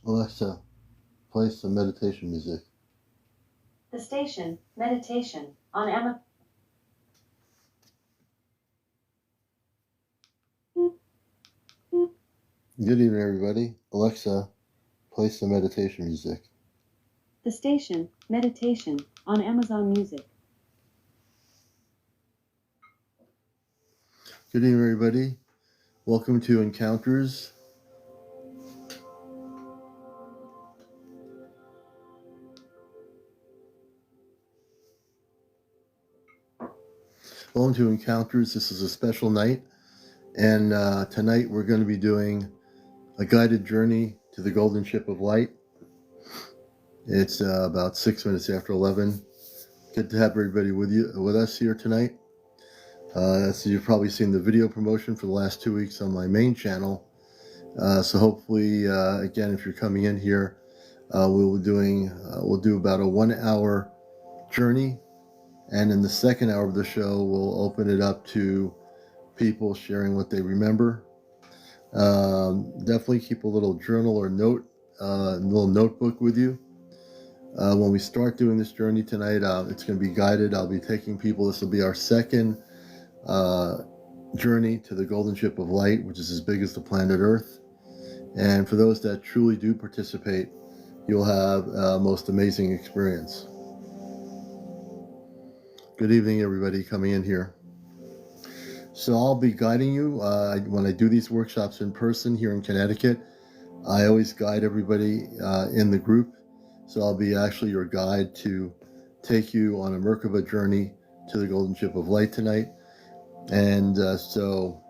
Alexa, play some meditation music. The station, meditation, on Amazon. Good evening, everybody. Alexa, play some meditation music. The station, meditation, on Amazon Music. Good evening, everybody. Welcome to Encounters. Welcome to Encounters. This is a special night, and tonight we're going to be doing a guided journey to the Golden Ship of Light. It's about 6 minutes after 11. Good to have everybody with us here tonight. So you've probably seen the video promotion for the last 2 weeks on my main channel. So hopefully, again, if you're coming in here, we'll do about a 1 hour journey, and in the second hour of the show, we'll open it up to people sharing what they remember. Definitely keep a little journal or little notebook with you. When we start doing this journey tonight, it's going to be guided. I'll be taking people. This will be our second journey to the Golden Ship of Light, which is as big as the planet Earth. And for those that truly do participate, you'll have a most amazing experience. Good evening, everybody coming in here. So I'll be guiding you. When I do these workshops in person here in Connecticut, I always guide everybody in the group. So I'll be actually your guide to take you on a Merkaba journey to the Golden Ship of Light tonight. And so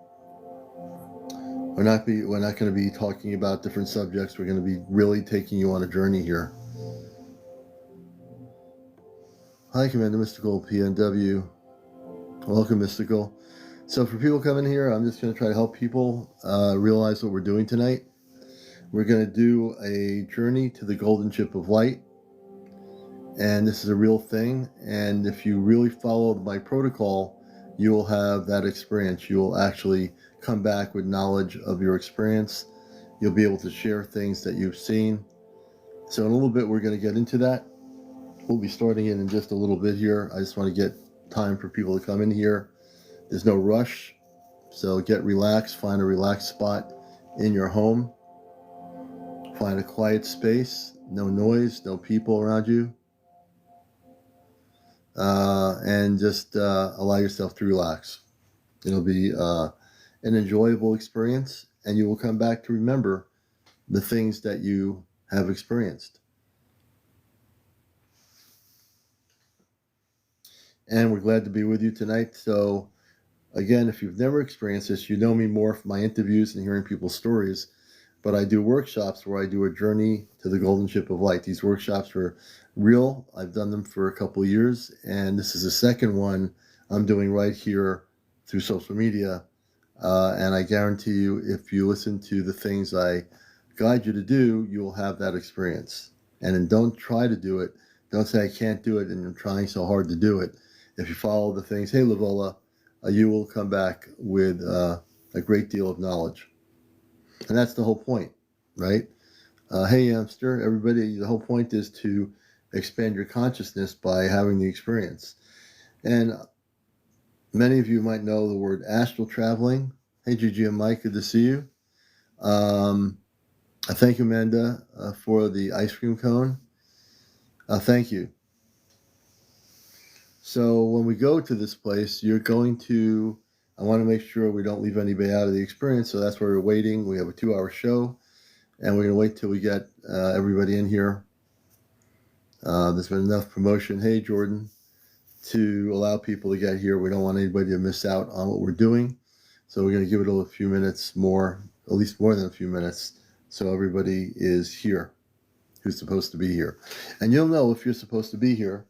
we're not going to be talking about different subjects. We're going to be really taking you on a journey here. Hi, Commander Mystical PNW. Welcome, Mystical. So for people coming here, I'm just going to try to help people realize what we're doing tonight. We're going to do a journey to the Golden Ship of Light. And this is a real thing. And if you really follow my protocol, you will have that experience. You will actually come back with knowledge of your experience. You'll be able to share things that you've seen. So in a little bit, we're going to get into that. We'll be starting in just a little bit here. I just want to get time for people to come in here. There's no rush. So get relaxed. Find a relaxed spot in your home. Find a quiet space. No noise, no people around you. And just allow yourself to relax. It'll be an enjoyable experience, and you will come back to remember the things that you have experienced. And we're glad to be with you tonight. So again, if you've never experienced this, you know me more from my interviews and hearing people's stories. But I do workshops where I do a journey to the Golden Ship of Light. These workshops are real. I've done them for a couple of years, and this is the second one I'm doing right here through social media. And I guarantee you, if you listen to the things I guide you to do, you'll have that experience. And then don't try to do it. Don't say I can't do it and I'm trying so hard to do it. If you follow the things, hey, Lavola, you will come back with a great deal of knowledge. And that's the whole point, right? Hey, youngster, everybody, the whole point is to expand your consciousness by having the experience. And many of you might know the word astral traveling. Hey, Gigi and Mike, good to see you. Thank you, Amanda, for the ice cream cone. Thank you. So when we go to this place, I want to make sure we don't leave anybody out of the experience. So that's why we're waiting. We have a 2-hour show, and we're going to wait till we get everybody in here. There's been enough promotion, hey, Jordan, to allow people to get here. We don't want anybody to miss out on what we're doing. So we're going to give it a few minutes more, at least more than a few minutes, so everybody is here who's supposed to be here. And you'll know if you're supposed to be here.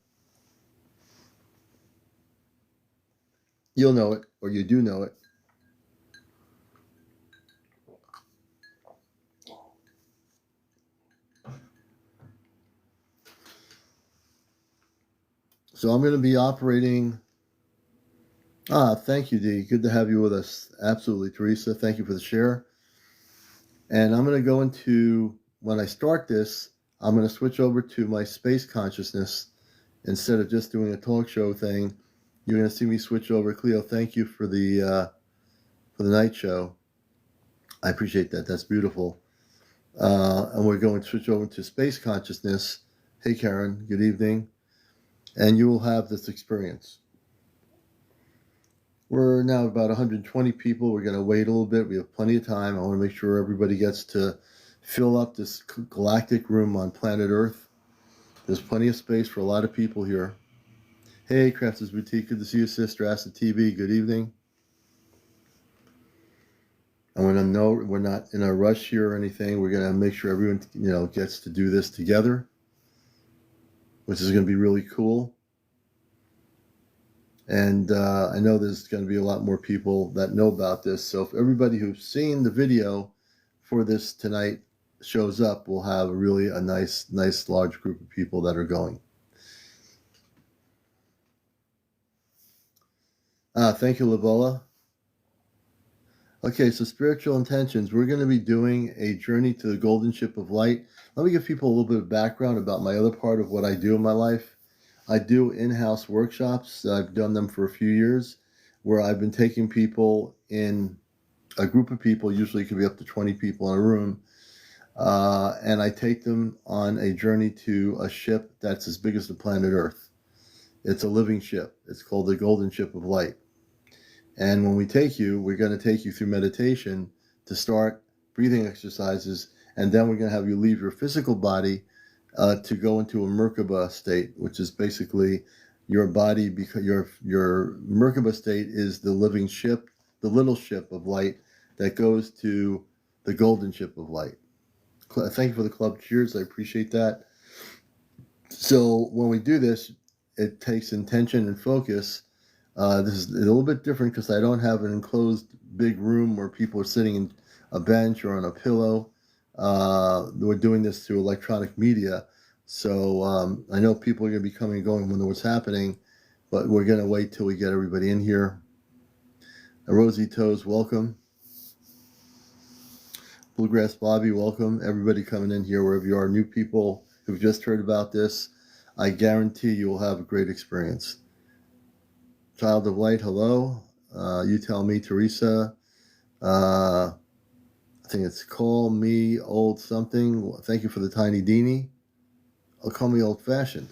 You'll know it, or you do know it. So I'm going to be operating. Thank you, Dee. Good to have you with us. Absolutely, Teresa. Thank you for the share. And I'm going to go into when I start this, I'm going to switch over to my space consciousness instead of just doing a talk show thing. You're going to see me switch over. Cleo, thank you for the night show. I appreciate that. That's beautiful. And we're going to switch over to space consciousness. Hey, Karen, good evening. And you will have this experience. We're now about 120 people. We're going to wait a little bit. We have plenty of time. I want to make sure everybody gets to fill up this galactic room on planet Earth. There's plenty of space for a lot of people here. Hey, Crafters Boutique, good to see you, Sister Acid TV. Good evening. I want to know we're not in a rush here or anything. We're going to make sure everyone, gets to do this together, which is going to be really cool. And I know there's going to be a lot more people that know about this. So if everybody who's seen the video for this tonight shows up, we'll have really a nice large group of people that are going. Thank you, Labola. Okay, so spiritual intentions. We're going to be doing a journey to the golden ship of light. Let me give people a little bit of background about my other part of what I do in my life. I do in-house workshops. I've done them for a few years, where I've been taking people in a group of people, usually it could be up to 20 people in a room, and I take them on a journey to a ship that's as big as the planet Earth. It's a living ship. It's called the Golden Ship of Light. And when we take you, we're going to take you through meditation to start breathing exercises, and then we're going to have you leave your physical body to go into a Merkaba state, which is basically your body, because your Merkaba state is the living ship, the little ship of light that goes to the golden ship of light. Thank you for the club cheers. I appreciate that. So when we do this, it takes intention and focus. This is a little bit different because I don't have an enclosed big room where people are sitting in a bench or on a pillow. We're doing this through electronic media. So I know people are going to be coming and going when what's happening, but we're going to wait till we get everybody in here. Rosie Toes, welcome. Bluegrass Bobby, welcome. Everybody coming in here, wherever you are. New people who've just heard about this, I guarantee you will have a great experience. Child of Light, hello. You tell me, Teresa. I think it's Call Me Old Something. Thank you for the tiny Deanie. I'll call me old fashioned.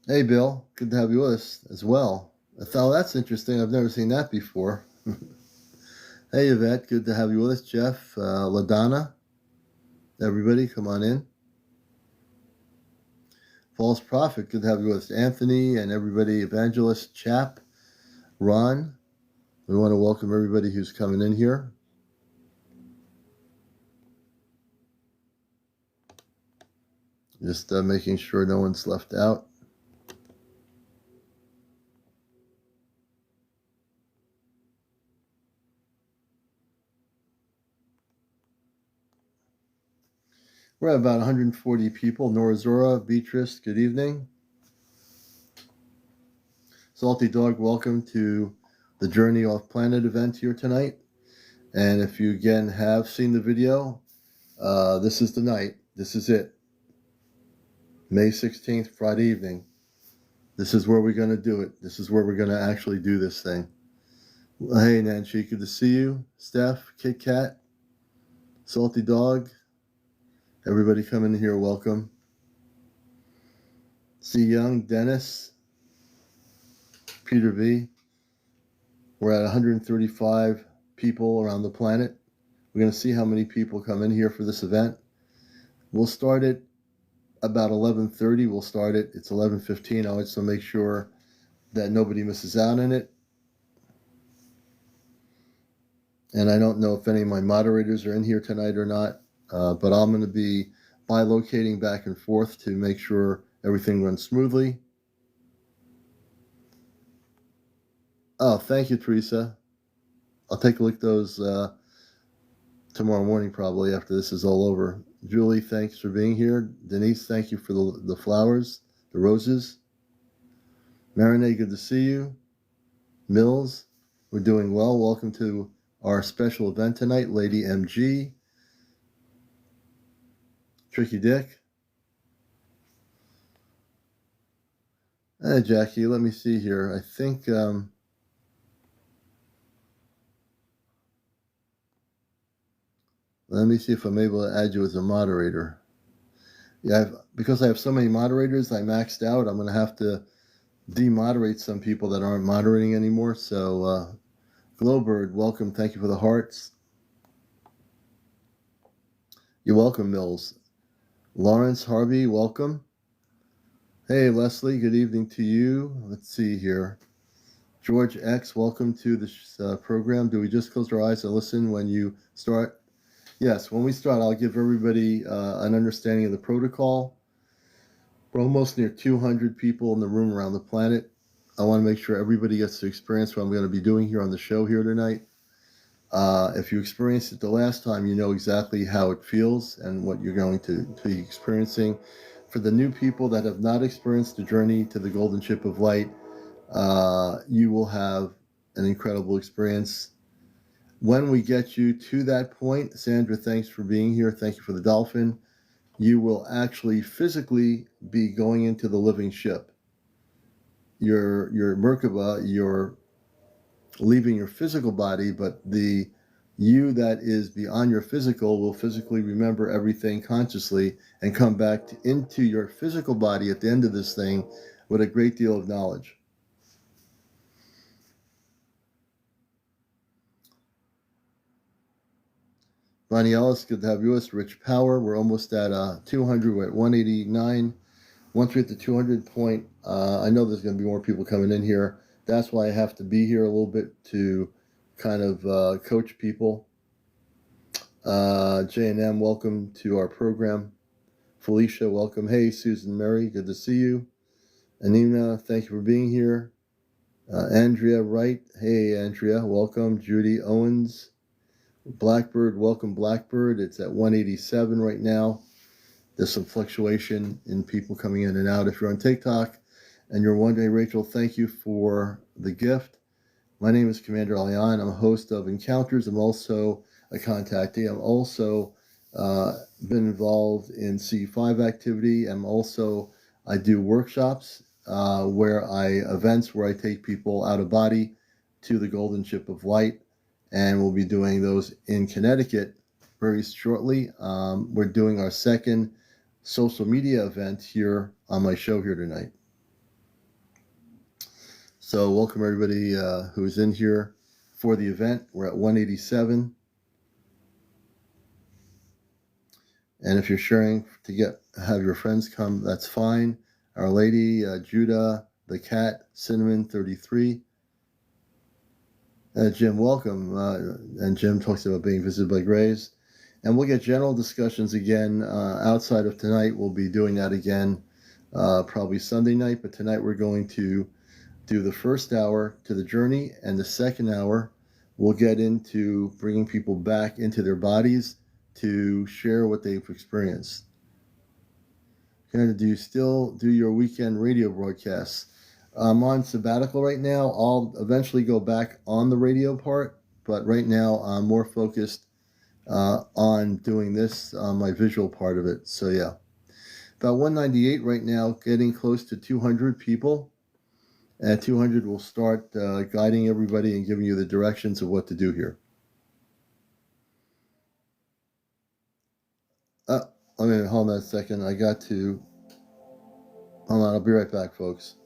Hey, Bill. Good to have you with us as well. I thought that's interesting. I've never seen that before. Hey, Yvette. Good to have you with us. Jeff, LaDonna. Everybody, come on in. False Prophet. Good to have you with us. Anthony and everybody. Evangelist, Chap, Ron. We want to welcome everybody who's coming in here. Just making sure no one's left out. We're at about 140 people. Nora Zora, Beatrice, good evening. Salty Dog, welcome to the Journey Off Planet event here tonight. And if you again have seen the video, this is the night. This is it. May 16th, Friday evening. This is where we're going to do it. This is where we're going to actually do this thing. Hey, Nancy, good to see you. Steph, Kit Kat, Salty Dog. Everybody coming in here, welcome. C. Young, Dennis, Peter V. We're at 135 people around the planet. We're going to see how many people come in here for this event. We'll start it about 11:30. We'll start it. It's 11:15. I want to make sure that nobody misses out on it. And I don't know if any of my moderators are in here tonight or not, but I'm going to be bilocating back and forth to make sure everything runs smoothly. Oh, thank you, Teresa. I'll take a look at those tomorrow morning, probably after this is all over. Julie, thanks for being here. Denise, thank you for the flowers, the roses. Marinette, good to see you. Mills, we're doing well. Welcome to our special event tonight, Lady MG. Tricky Dick. Jackie, let me see here. I think let me see if I'm able to add you as a moderator. Yeah, because I have so many moderators, I maxed out. I'm going to have to demoderate some people that aren't moderating anymore. So, Glowbird, welcome. Thank you for the hearts. You're welcome, Mills. Lawrence Harvey, welcome. Hey, Leslie, good evening to you. Let's see here. George X, welcome to this program. Do we just close our eyes and listen when you start? Yes, when we start, I'll give everybody an understanding of the protocol. We're almost near 200 people in the room around the planet. I want to make sure everybody gets to experience what I'm going to be doing here on the show here tonight. If you experienced it the last time, you know exactly how it feels and what you're going to be experiencing. For the new people that have not experienced the journey to the golden ship of light, you will have an incredible experience. When we get you to that point, Sandra, thanks for being here. Thank you for the dolphin. You will actually physically be going into the living ship. Your Merkaba, you're leaving your physical body, but the you that is beyond your physical will physically remember everything consciously and come back into your physical body at the end of this thing with a great deal of knowledge. Bonnie Ellis, good to have you with us. Rich Power, we're almost at 200. We're at 189. Once we hit the 200 point, I know there's going to be more people coming in here. That's why I have to be here a little bit to kind of coach people. J&M, welcome to our program. Felicia, welcome. Hey, Susan Mary, good to see you. Anina, thank you for being here. Andrea Wright, hey, Andrea, welcome. Judy Owens. Blackbird, welcome, Blackbird. It's at 187 right now. There's some fluctuation in people coming in and out. If you're on TikTok and you're wondering, Rachel, thank you for the gift. My name is CmdrAleon. I'm a host of Encounters. I'm also a contactee. I'm also been involved in C5 activity. I do workshops events where I take people out of body to the golden ship of light, and we'll be doing those in Connecticut very shortly. We're doing our second social media event here on my show here tonight. So welcome everybody who's in here for the event. We're at 187. And if you're sharing to have your friends come, that's fine. Our Lady, Judah, the Cat, Cinnamon 33. Jim, welcome. And Jim talks about being visited by grays. And we'll get general discussions again outside of tonight. We'll be doing that again probably Sunday night. But tonight we're going to do the first hour to the journey, and the second hour we'll get into bringing people back into their bodies to share what they've experienced. Canada, do you still do your weekend radio broadcasts? I'm on sabbatical right now. I'll eventually go back on the radio part, but right now I'm more focused on doing this, my visual part of it. So yeah, about 198 right now, getting close to 200 people. At 200, we'll start guiding everybody and giving you the directions of what to do here. Hold on a second. Hold on, I'll be right back, folks.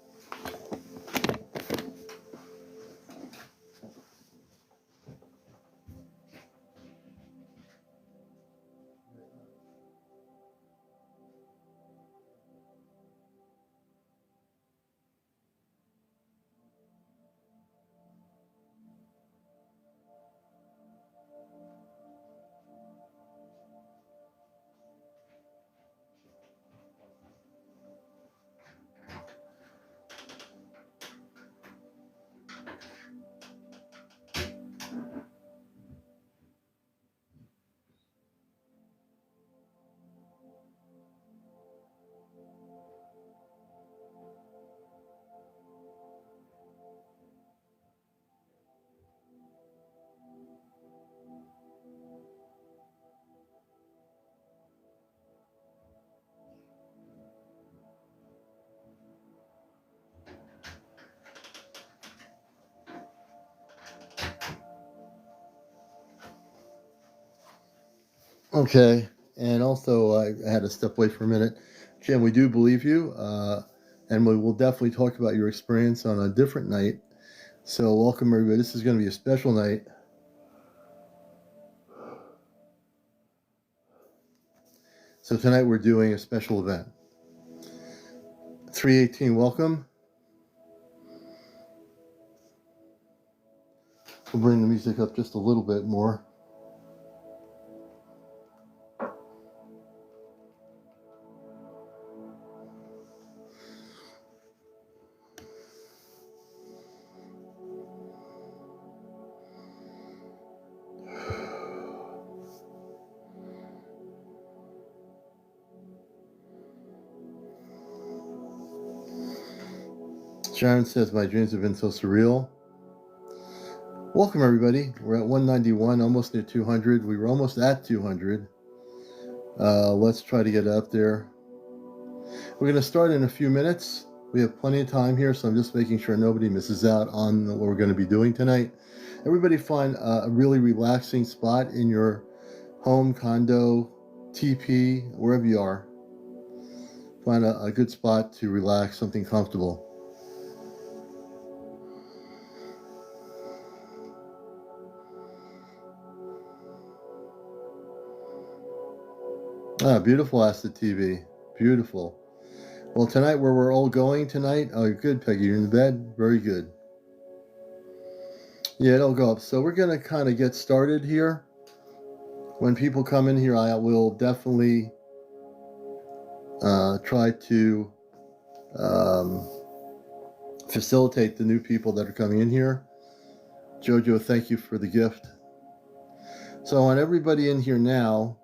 Okay, and also I had to step away for a minute. Jim, we do believe you, and we will definitely talk about your experience on a different night. So welcome everybody. This is going to be a special night. So tonight we're doing a special event. 318, welcome. We'll bring the music up just a little bit more. Sharon says, my dreams have been so surreal. Welcome everybody. We're at 191, almost near 200. We were almost at 200. Let's try to get up there. We're going to start in a few minutes. We have plenty of time here, so I'm just making sure nobody misses out on what we're going to be doing tonight. Everybody find a really relaxing spot in your home, condo, TP, wherever you are. Find a good spot to relax, something comfortable. Ah, beautiful, asked the TV. Beautiful. Well, tonight, where we're all going tonight, oh, good, Peggy, you're in the bed? Very good. Yeah, it'll go up. So we're going to kind of get started here. When people come in here, I will definitely try to facilitate the new people that are coming in here. Jojo, thank you for the gift. So I want everybody in here now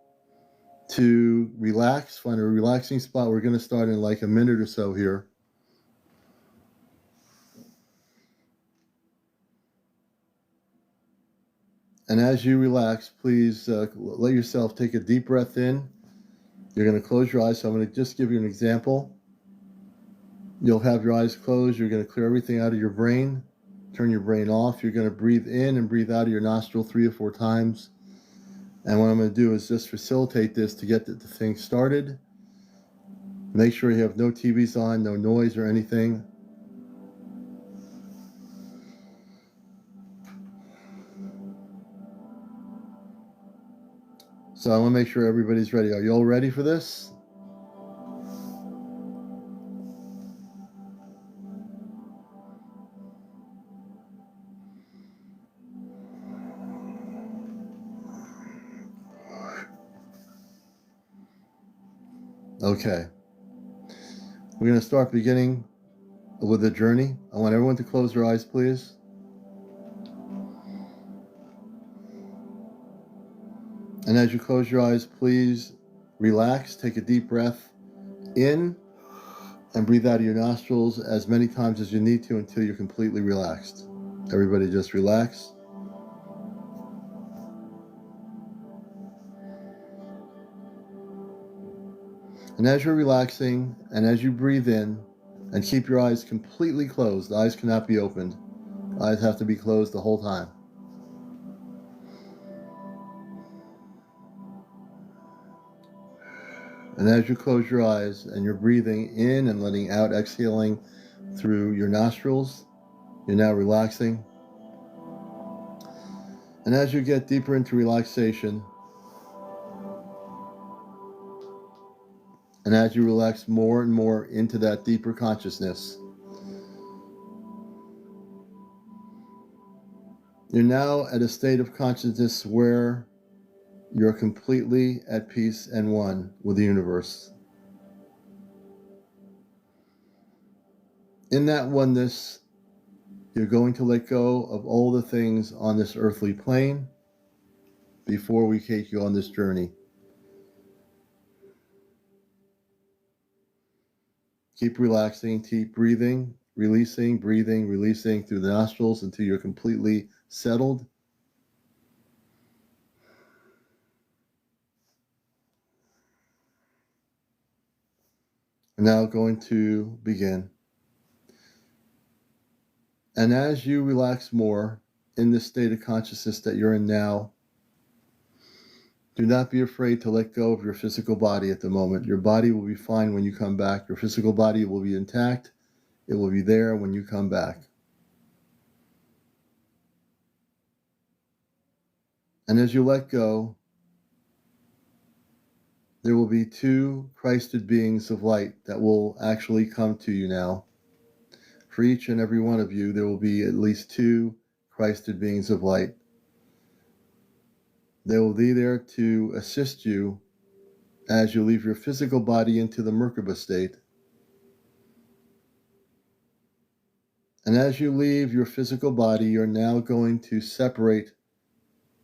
to relax, find a relaxing spot. We're going to start in like a minute or so here. And as you relax, please let yourself take a deep breath in. You're going to close your eyes. So I'm going to just give you an example. You'll have your eyes closed. You're going to clear everything out of your brain. Turn your brain off. You're going to breathe in and breathe out of your nostril 3 or 4 times. And what I'm going to do is just facilitate this to get the thing started. Make sure you have no TVs on, no noise or anything. So I want to make sure everybody's ready. Are you all ready for this? Okay. We're going to start beginning with the journey. I want everyone to close their eyes, please. And as you close your eyes, please relax. Take a deep breath in and breathe out of your nostrils as many times as you need to until you're completely relaxed. Everybody just relax. And as you're relaxing and as you breathe in, and keep your eyes completely closed, the eyes cannot be opened. Eyes have to be closed the whole time. And as you close your eyes and you're breathing in and letting out, exhaling through your nostrils, you're now relaxing. And as you get deeper into relaxation, and as you relax more and more into that deeper consciousness, you're now at a state of consciousness where you're completely at peace and one with the universe. In that oneness, you're going to let go of all the things on this earthly plane before we take you on this journey. Keep relaxing, keep breathing, releasing, breathing, releasing through the nostrils until you're completely settled. We're now going to begin. And as you relax more in this state of consciousness that you're in now, Do not be afraid to let go of your physical body at the moment. Your body will be fine when you come back. Your physical body will be intact. It will be there when you come back. And as you let go, there will be two Christed beings of light that will actually come to you now. For each and every one of you, there will be at least two Christed beings of light. They will be there to assist you as you leave your physical body into the Merkaba state. And as you leave your physical body, you're now going to separate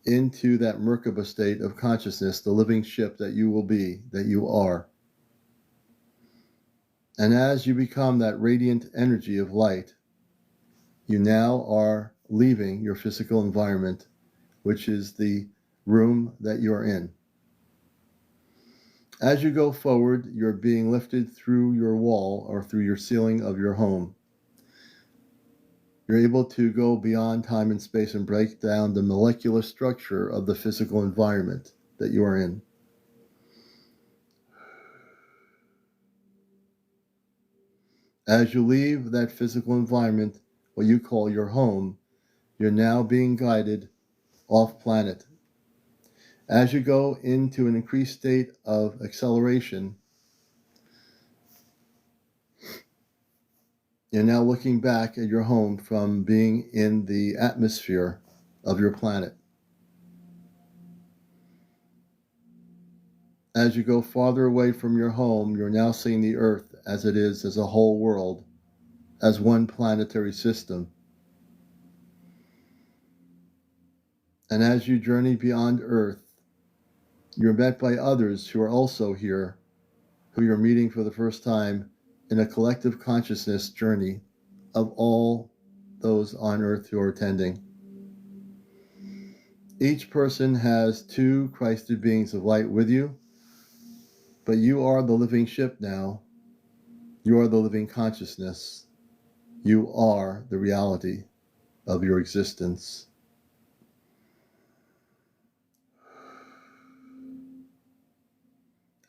into that Merkaba state of consciousness, the living ship that you will be, that you are. And as you become that radiant energy of light, you now are leaving your physical environment, which is the room that you're in. As you go forward, you're being lifted through your wall or through your ceiling of your home. You're able to go beyond time and space and break down the molecular structure of the physical environment that you are in. As you leave that physical environment, what you call your home, you're now being guided off planet. As you go into an increased state of acceleration, you're now looking back at your home from being in the atmosphere of your planet. As you go farther away from your home, you're now seeing the Earth as it is, as a whole world, as one planetary system. And as you journey beyond Earth, you're met by others who are also here, who you're meeting for the first time in a collective consciousness journey of all those on Earth who are attending. Each person has two Christed beings of light with you, but you are the living ship now. You are the living consciousness. You are the reality of your existence.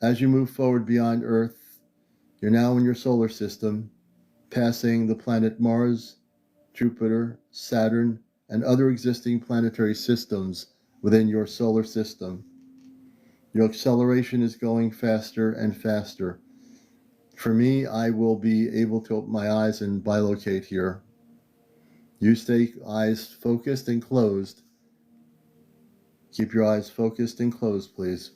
As you move forward beyond Earth, you're now in your solar system, passing the planet Mars, Jupiter, Saturn, and other existing planetary systems within your solar system. Your acceleration is going faster and faster. For me, I will be able to open my eyes and bilocate here. You stay eyes focused and closed. Keep your eyes focused and closed, please.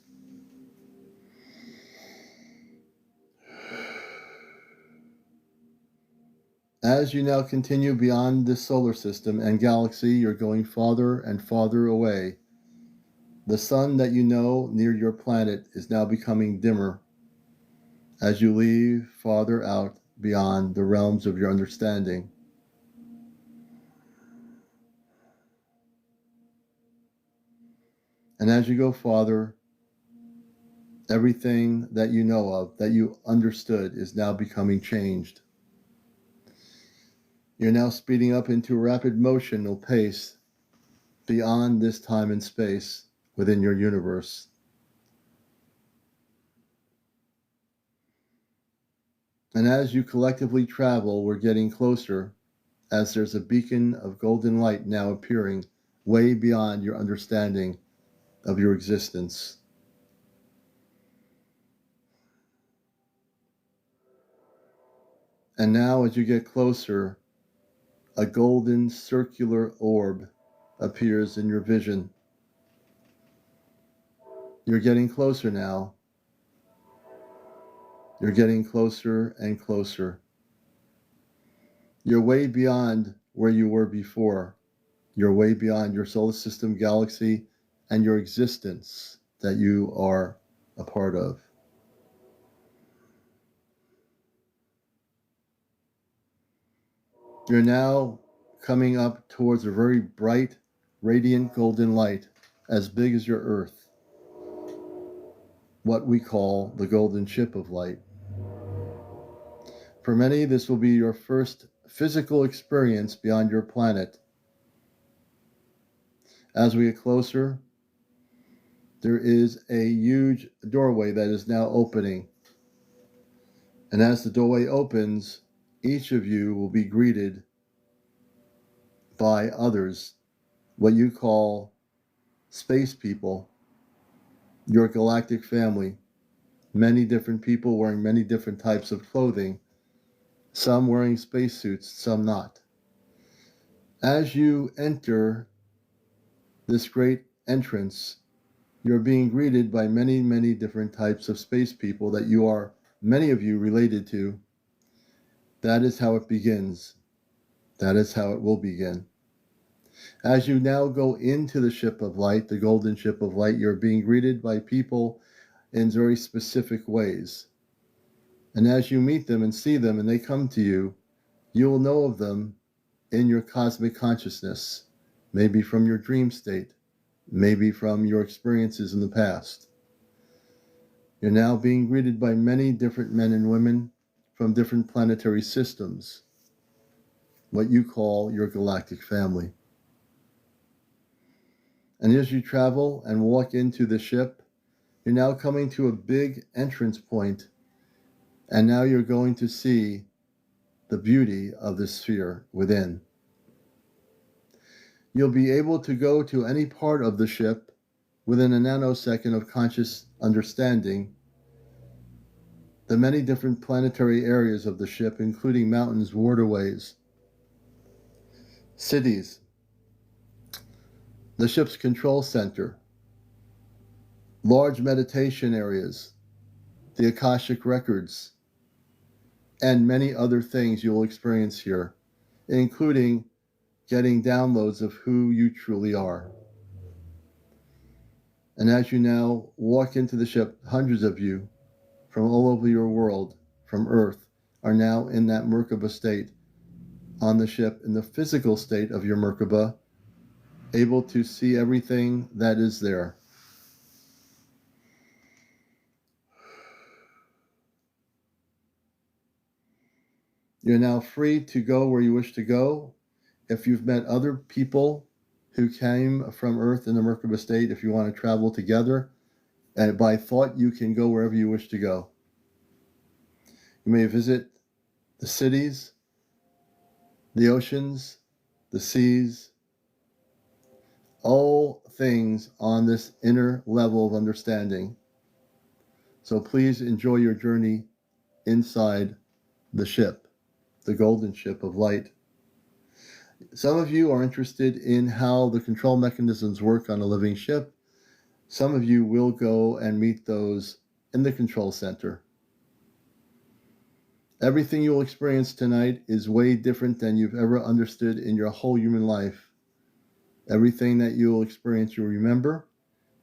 As you now continue beyond this solar system and galaxy, you're going farther and farther away. The sun that you know near your planet is now becoming dimmer as you leave farther out beyond the realms of your understanding. And as you go farther, everything that you know of, that you understood, is now becoming changed. You're now speeding up into a rapid motional pace beyond this time and space within your universe. And as you collectively travel, we're getting closer, as there's a beacon of golden light now appearing way beyond your understanding of your existence. And now as you get closer, a golden circular orb appears in your vision. You're getting closer now. You're getting closer and closer. You're way beyond where you were before. You're way beyond your solar system, galaxy, and your existence that you are a part of. You're now coming up towards a very bright, radiant golden light, as big as your Earth, what we call the golden ship of light. For many, this will be your first physical experience beyond your planet. As we get closer, there is a huge doorway that is now opening. And as the doorway opens, each of you will be greeted by others, what you call space people, your galactic family, many different people wearing many different types of clothing, some wearing spacesuits, some not. As you enter this great entrance, you're being greeted by many, many different types of space people that you are, many of you, related to. That is how it begins. That is how it will begin. As you now go into the ship of light, the golden ship of light, you're being greeted by people in very specific ways. And as you meet them and see them and they come to you, you will know of them in your cosmic consciousness, maybe from your dream state, maybe from your experiences in the past. You're now being greeted by many different men and women from different planetary systems, what you call your galactic family. And as you travel and walk into the ship, you're now coming to a big entrance point, and now you're going to see the beauty of the sphere within. You'll be able to go to any part of the ship within a nanosecond of conscious understanding, the many different planetary areas of the ship, including mountains, waterways, cities, the ship's control center, large meditation areas, the Akashic records, and many other things you'll experience here, including getting downloads of who you truly are. And as you now walk into the ship, hundreds of you from all over your world, from Earth, are now in that Merkaba state on the ship, in the physical state of your Merkaba, able to see everything that is there. You're now free to go where you wish to go. If you've met other people who came from Earth in the Merkaba state, if you want to travel together, and by thought you can go wherever you wish to go. You may visit the cities, the oceans, the seas, all things on this inner level of understanding. So please enjoy your journey inside the ship, the golden ship of light. Some of you are interested in how the control mechanisms work on a living ship. Some of you will go and meet those in the control center. Everything you will experience tonight is way different than you've ever understood in your whole human life. Everything that you will experience, you'll remember,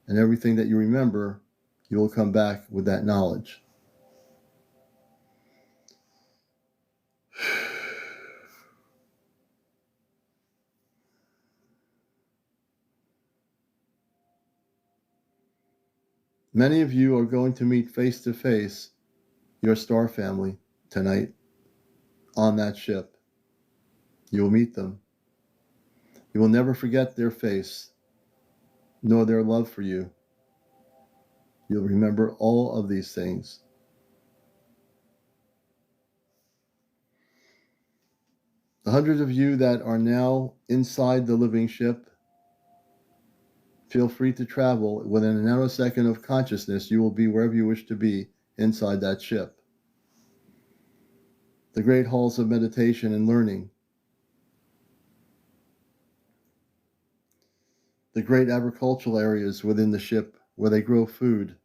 and everything that you remember, you will come back with that knowledge. Many of you are going to meet face to face your star family tonight on that ship. You will meet them. You will never forget their face, nor their love for you. You'll remember all of these things. The hundreds of you that are now inside the living ship, feel free to travel. Within a nanosecond of consciousness, you will be wherever you wish to be inside that ship. The great halls of meditation and learning. The great agricultural areas within the ship where they grow food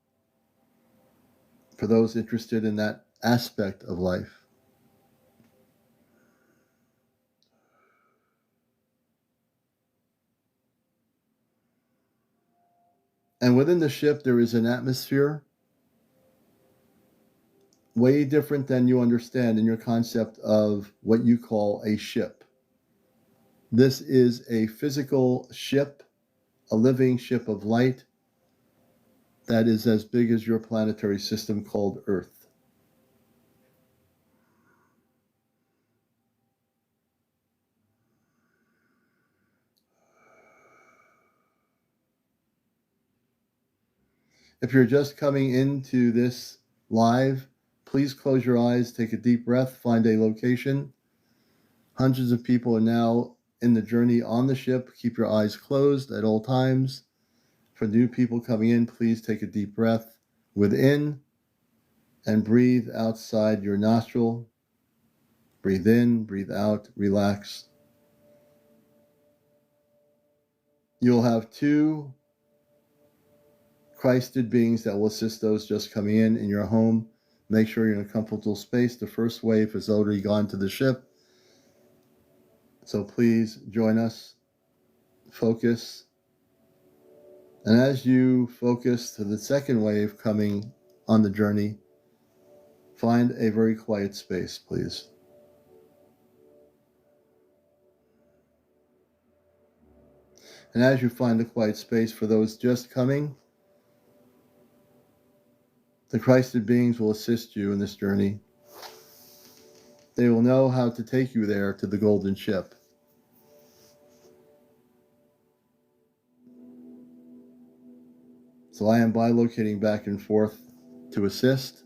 for those interested in that aspect of life. And within the ship, there is an atmosphere way different than you understand in your concept of what you call a ship. This is a physical ship, a living ship of light that is as big as your planetary system called Earth. If you're just coming into this live, please close your eyes, take a deep breath, find a location. Hundreds of people are now in the journey on the ship. Keep your eyes closed at all times. For new people coming in, please take a deep breath within and breathe outside your nostril. Breathe in, breathe out, relax. You'll have two Christed beings that will assist those just coming in your home. Make sure you're in a comfortable space. The first wave has already gone to the ship. So please join us. Focus. And as you focus to the second wave coming on the journey, find a very quiet space, please. And as you find a quiet space for those just coming, the Christed beings will assist you in this journey. They will know how to take you there to the golden ship. So I am bilocating back and forth to assist.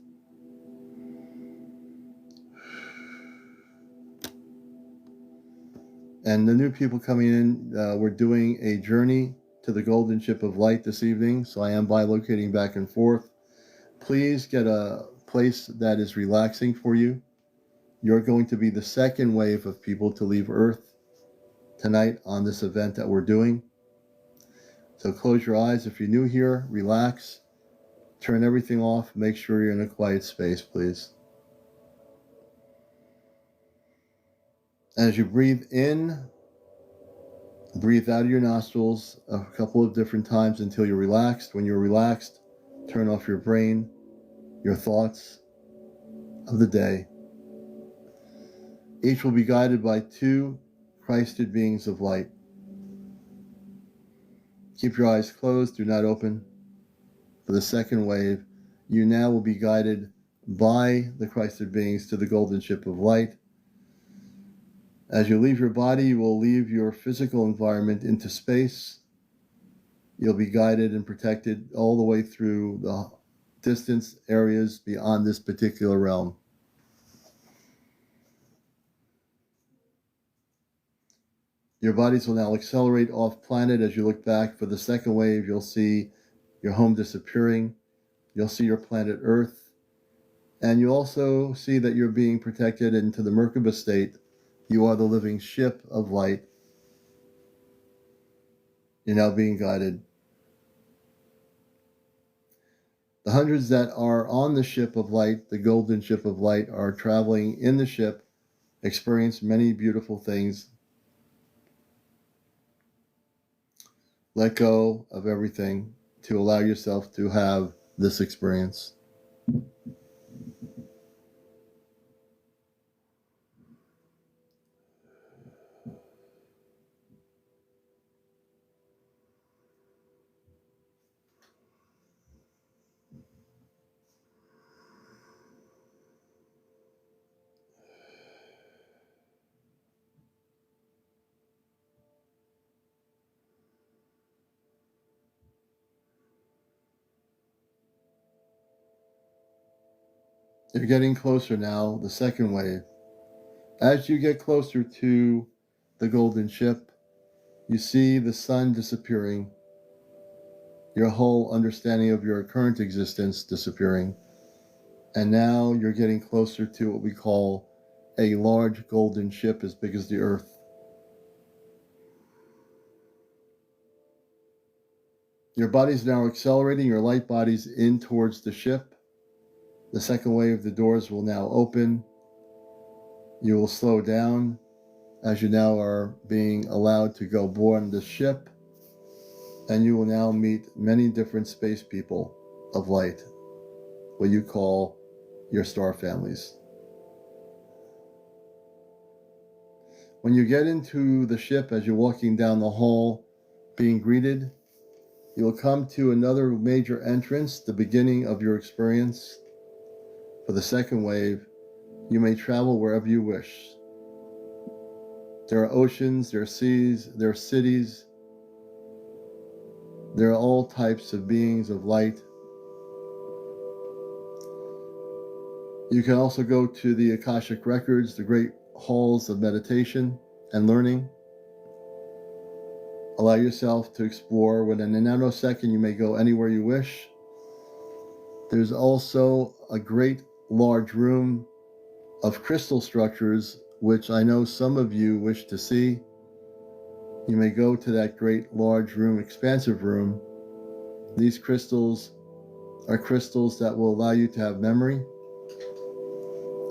And the new people coming in, we're doing a journey to the golden ship of light this evening. So I am bilocating back and forth. Please get a place that is relaxing for you. You're going to be the second wave of people to leave Earth tonight on this event that we're doing. So close your eyes. If you're new here, relax. Turn everything off. Make sure you're in a quiet space, please. As you breathe in, breathe out of your nostrils a couple of different times until you're relaxed. When you're relaxed, turn off your brain, your thoughts of the day. Each will be guided by two Christed beings of light. Keep your eyes closed, do not open. For the second wave, you now will be guided by the Christed beings to the golden ship of light. As you leave your body, you will leave your physical environment into space. You'll be guided and protected all the way through the distance areas beyond this particular realm. Your bodies will now accelerate off planet. As you look back for the second wave, you'll see your home disappearing. You'll see your planet Earth. And you also see that you're being protected into the Merkaba state. You are the living ship of light. You're now being guided. The hundreds that are on the ship of light, the golden ship of light, are traveling in the ship, experience many beautiful things. Let go of everything to allow yourself to have this experience. You're getting closer now, the second wave. As you get closer to the golden ship, you see the sun disappearing, your whole understanding of your current existence disappearing, and now you're getting closer to what we call a large golden ship as big as the earth. Your body's now accelerating, your light body's in towards the ship. The second wave, the doors will now open. You will slow down as you now are being allowed to go aboard on the ship, and you will now meet many different space people of light, what you call your star families. When you get into the ship, as you're walking down the hall being greeted, you will come to another major entrance, the beginning of your experience. For the second wave, you may travel wherever you wish. There are oceans, there are seas, there are cities. There are all types of beings of light You can also go to the Akashic Records, the great halls of meditation and learning. Allow yourself to explore. Within a nanosecond, you may go anywhere you wish. There's also a great large room of crystal structures, which I know some of you wish to see. You may go to that great large room, expansive room. These crystals are crystals that will allow you to have memory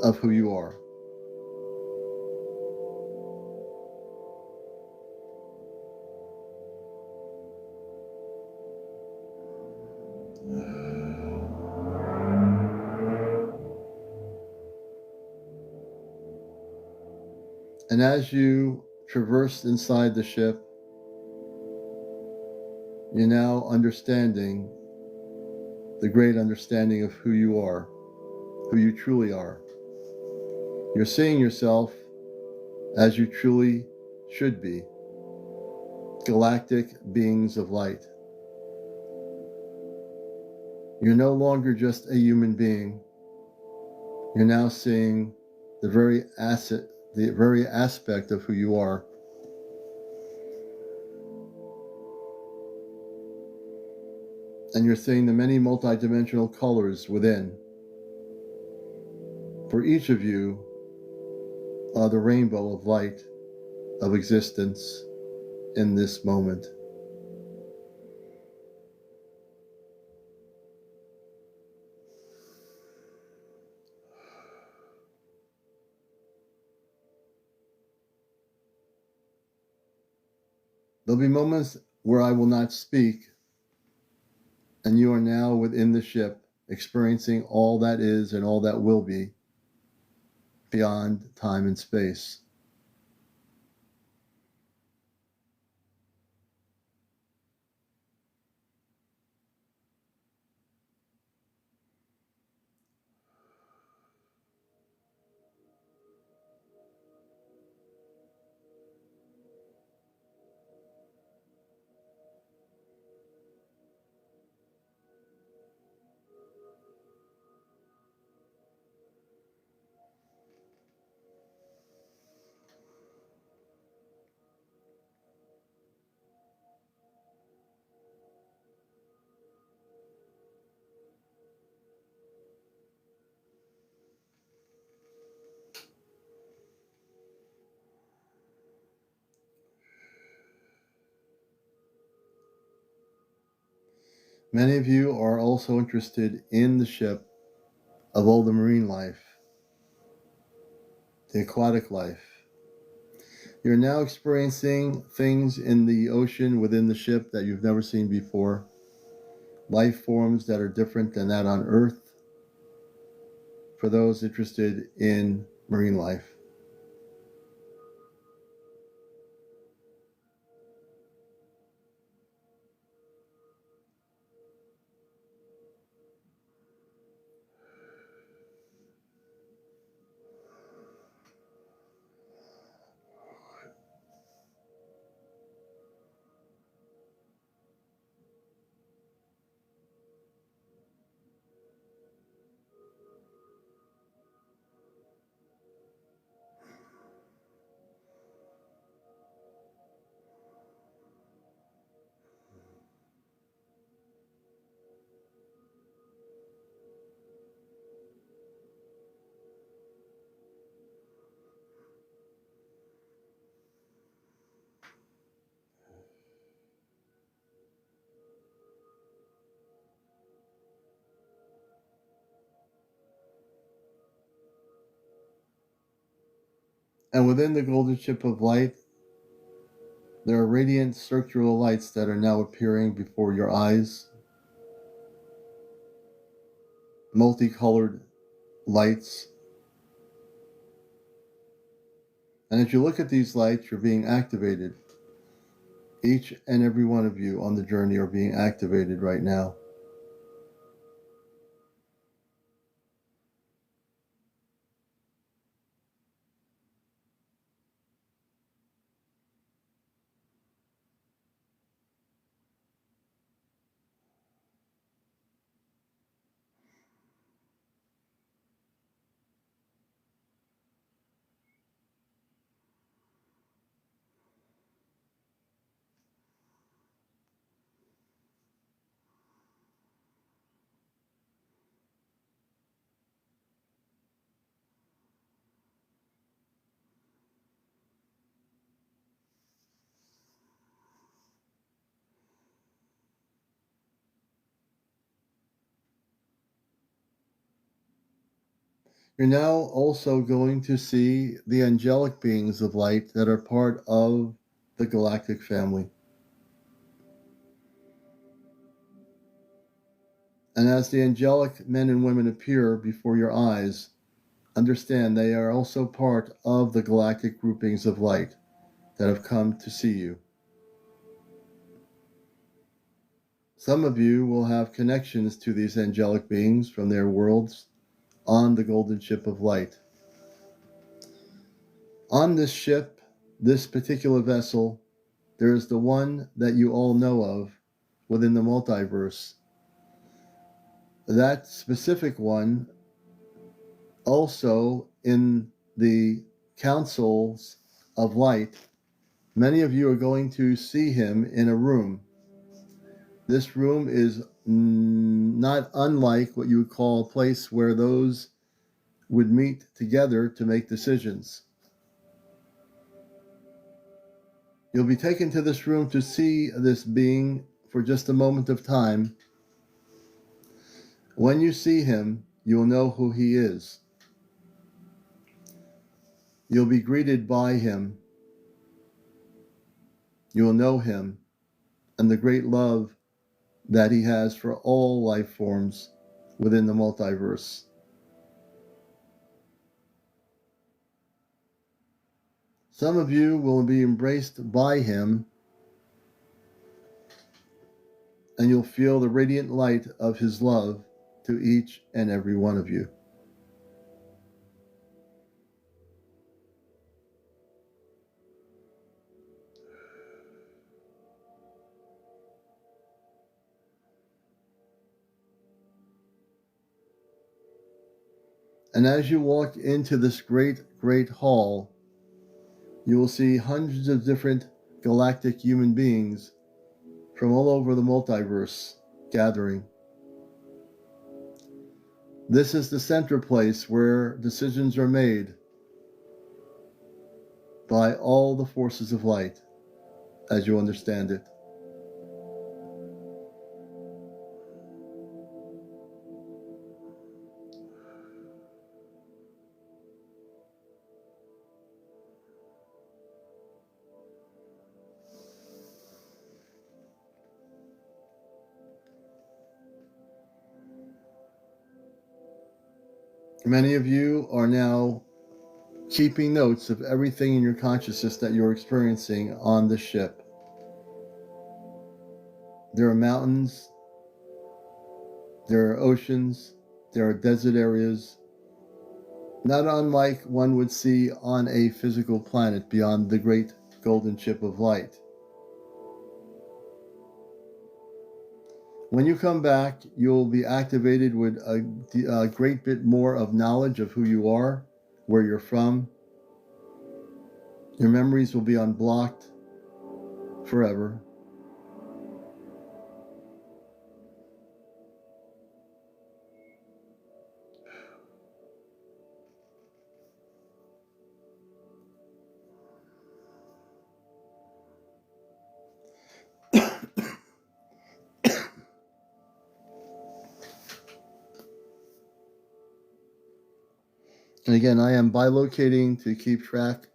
of who you are. And as you traverse inside the ship, you're now understanding the great understanding of who you are, who you truly are. You're seeing yourself as you truly should be, galactic beings of light. You're no longer just a human being. You're now seeing the very aspect of who you are. And you're seeing the many multidimensional colors within. For each of you are the rainbow of light of existence in this moment. There'll be moments where I will not speak, and you are now within the ship, experiencing all that is and all that will be beyond time and space. Many of you are also interested in the ship of all the marine life, the aquatic life. You're now experiencing things in the ocean within the ship that you've never seen before, life forms that are different than that on Earth, for those interested in marine life. And within the golden ship of light, there are radiant circular lights that are now appearing before your eyes, multicolored lights. And as you look at these lights, you're being activated. Each and every one of you on the journey are being activated right now. You're now also going to see the angelic beings of light that are part of the galactic family. And as the angelic men and women appear before your eyes, understand they are also part of the galactic groupings of light that have come to see you. Some of you will have connections to these angelic beings from their worlds on the golden ship of light. On this ship, this particular vessel, there is the one that you all know of within the multiverse. That specific one also in the councils of light, many of you are going to see him in a room. This room is not unlike what you would call a place where those would meet together to make decisions. You'll be taken to this room to see this being for just a moment of time. When you see him, you'll know who he is. You'll be greeted by him. You'll know him and the great love that he has for all life forms within the multiverse. Some of you will be embraced by him, and you'll feel the radiant light of his love to each and every one of you. And as you walk into this great, great hall, you will see hundreds of different galactic human beings from all over the multiverse gathering. This is the center place where decisions are made by all the forces of light, as you understand it. Many of you are now keeping notes of everything in your consciousness that you're experiencing on the ship. There are mountains, there are oceans, there are desert areas, not unlike one would see on a physical planet beyond the great golden ship of light. When you come back, you'll be activated with a great bit more of knowledge of who you are, where you're from. Your memories will be unblocked forever. And again, I am bilocating to keep track.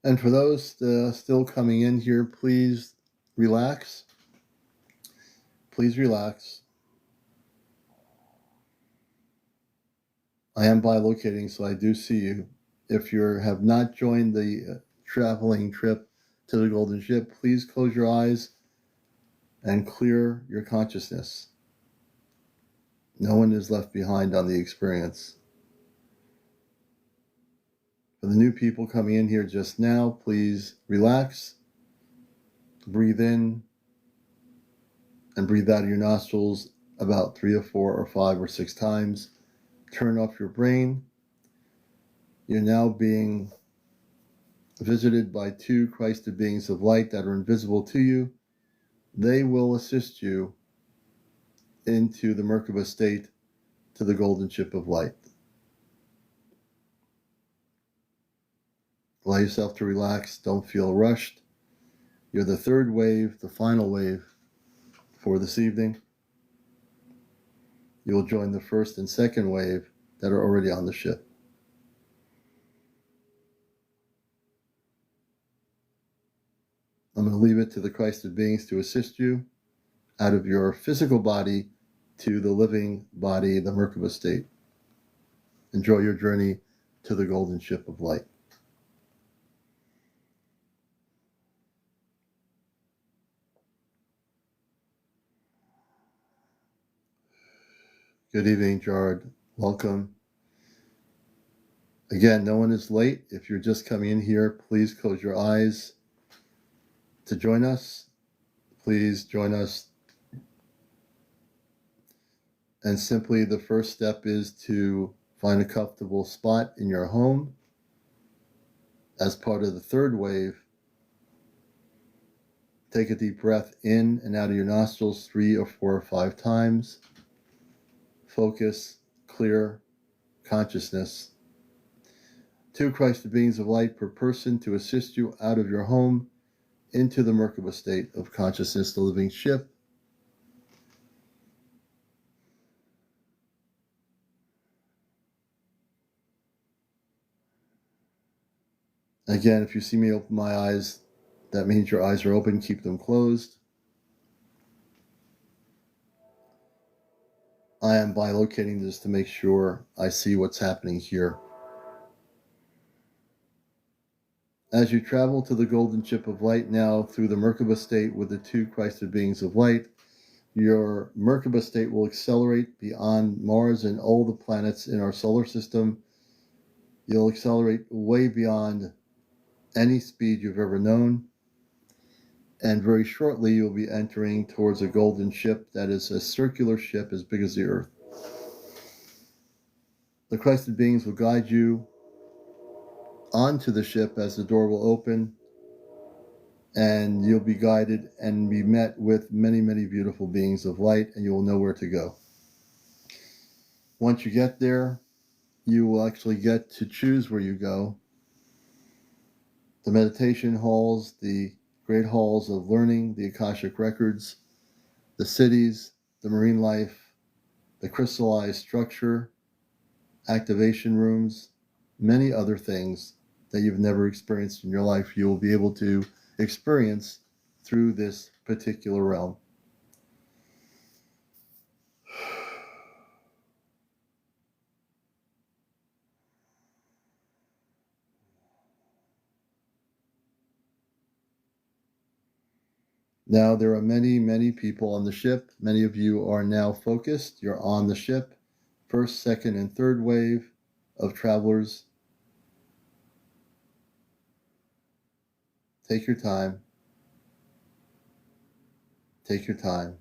And for those still coming in here, please relax. Please relax. I am bilocating, so I do see you. If you have not joined the traveling trip to the Golden Ship, please close your eyes and clear your consciousness. No one is left behind on the experience. For the new people coming in here just now, please relax, breathe in, and breathe out of your nostrils about 3 or 4 or 5 or 6 times. Turn off your brain. You're now being visited by 2 Christed beings of light that are invisible to you. They will assist you into the Merkaba state, to the golden ship of light. Allow yourself to relax. Don't feel rushed. You're the 3rd wave, the final wave for this evening. You will join the 1st and 2nd wave that are already on the ship. I'm going to leave it to the Christed beings to assist you out of your physical body to the living body, the Merkaba state. Enjoy your journey to the golden ship of light. Good evening, Jared. Welcome. Again, no one is late. If you're just coming in here, please close your eyes to join us. Please join us. And simply the first step is to find a comfortable spot in your home. As part of the 3rd wave, take a deep breath in and out of your nostrils 3 or 4 or 5 times. Focus, clear consciousness. 2 Christed beings of light per person to assist you out of your home into the Merkaba state of consciousness, the living ship. Again, if you see me open my eyes, that means your eyes are open. Keep them closed. I am bilocating this to make sure I see what's happening here. As you travel to the golden ship of light now through the Merkaba state with the 2 Christed beings of light, your Merkaba state will accelerate beyond Mars and all the planets in our solar system. You'll accelerate way beyond any speed you've ever known. And very shortly, you'll be entering towards a golden ship that is a circular ship as big as the Earth. The Christed beings will guide you onto the ship as the door will open, and you'll be guided and be met with many, many beautiful beings of light, and you will know where to go. Once you get there, you will actually get to choose where you go. The meditation halls, the great halls of learning, the Akashic records, the cities, the marine life, the crystallized structure, activation rooms, many other things that you've never experienced in your life, you will be able to experience through this particular realm. Now, there are many, many people on the ship. Many of you are now focused. You're on the ship. 1st, 2nd, and 3rd wave of travelers. Take your time. Take your time.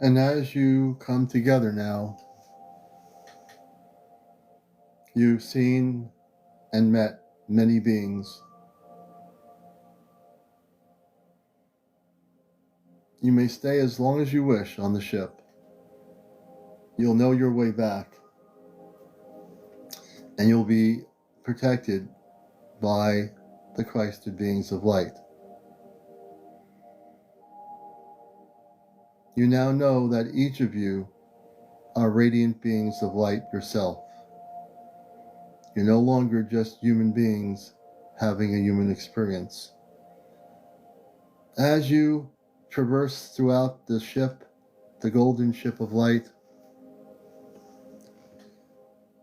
And as you come together now, you've seen and met many beings. You may stay as long as you wish on the ship. You'll know your way back, and you'll be protected by the Christed beings of light. You now know that each of you are radiant beings of light yourself. You're no longer just human beings having a human experience. As you traverse throughout the ship, the golden ship of light,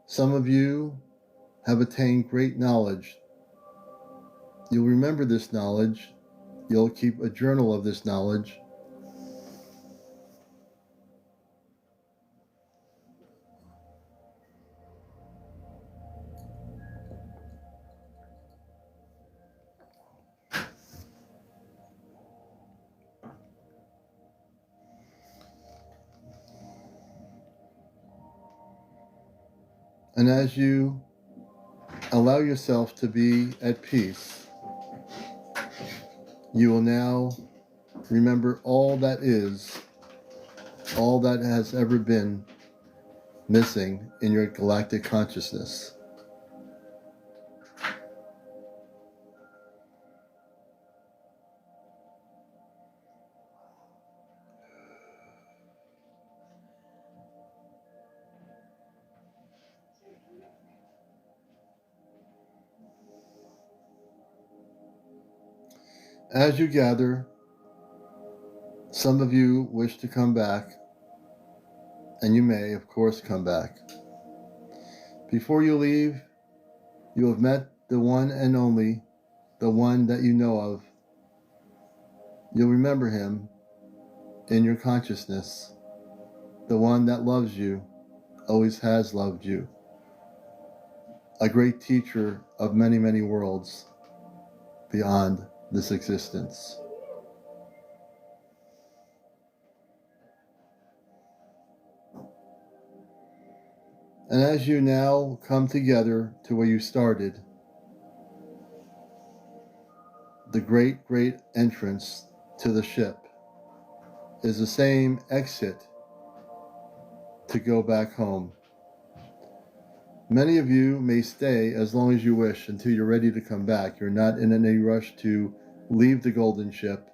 some of you have attained great knowledge. You'll remember this knowledge. You'll keep a journal of this knowledge. And as you allow yourself to be at peace, you will now remember all that is, all that has ever been missing in your galactic consciousness. As you gather, some of you wish to come back, and you may, of course, come back. Before you leave, you have met the one and only, the one that you know of. You'll remember him in your consciousness, the one that loves you, always has loved you, a great teacher of many, many worlds beyond this existence. And as you now come together to where you started, the great, great entrance to the ship is the same exit to go back home. Many of you may stay as long as you wish until you're ready to come back. You're not in any rush to leave the golden ship.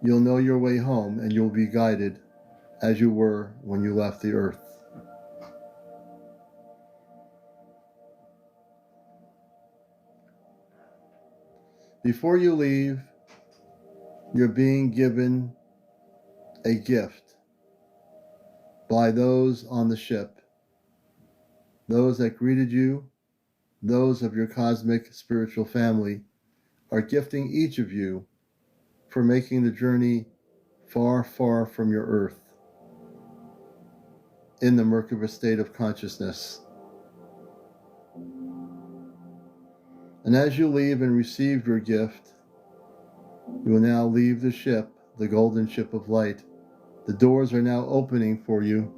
You'll know your way home, and you'll be guided as you were when you left the earth. Before you leave, you're being given a gift by those on the ship, those that greeted you, those of your cosmic spiritual family, are gifting each of you for making the journey far, far from your earth in the Merkaba state of consciousness. And as you leave and receive your gift, you will now leave the ship, the golden ship of light. The doors are now opening for you.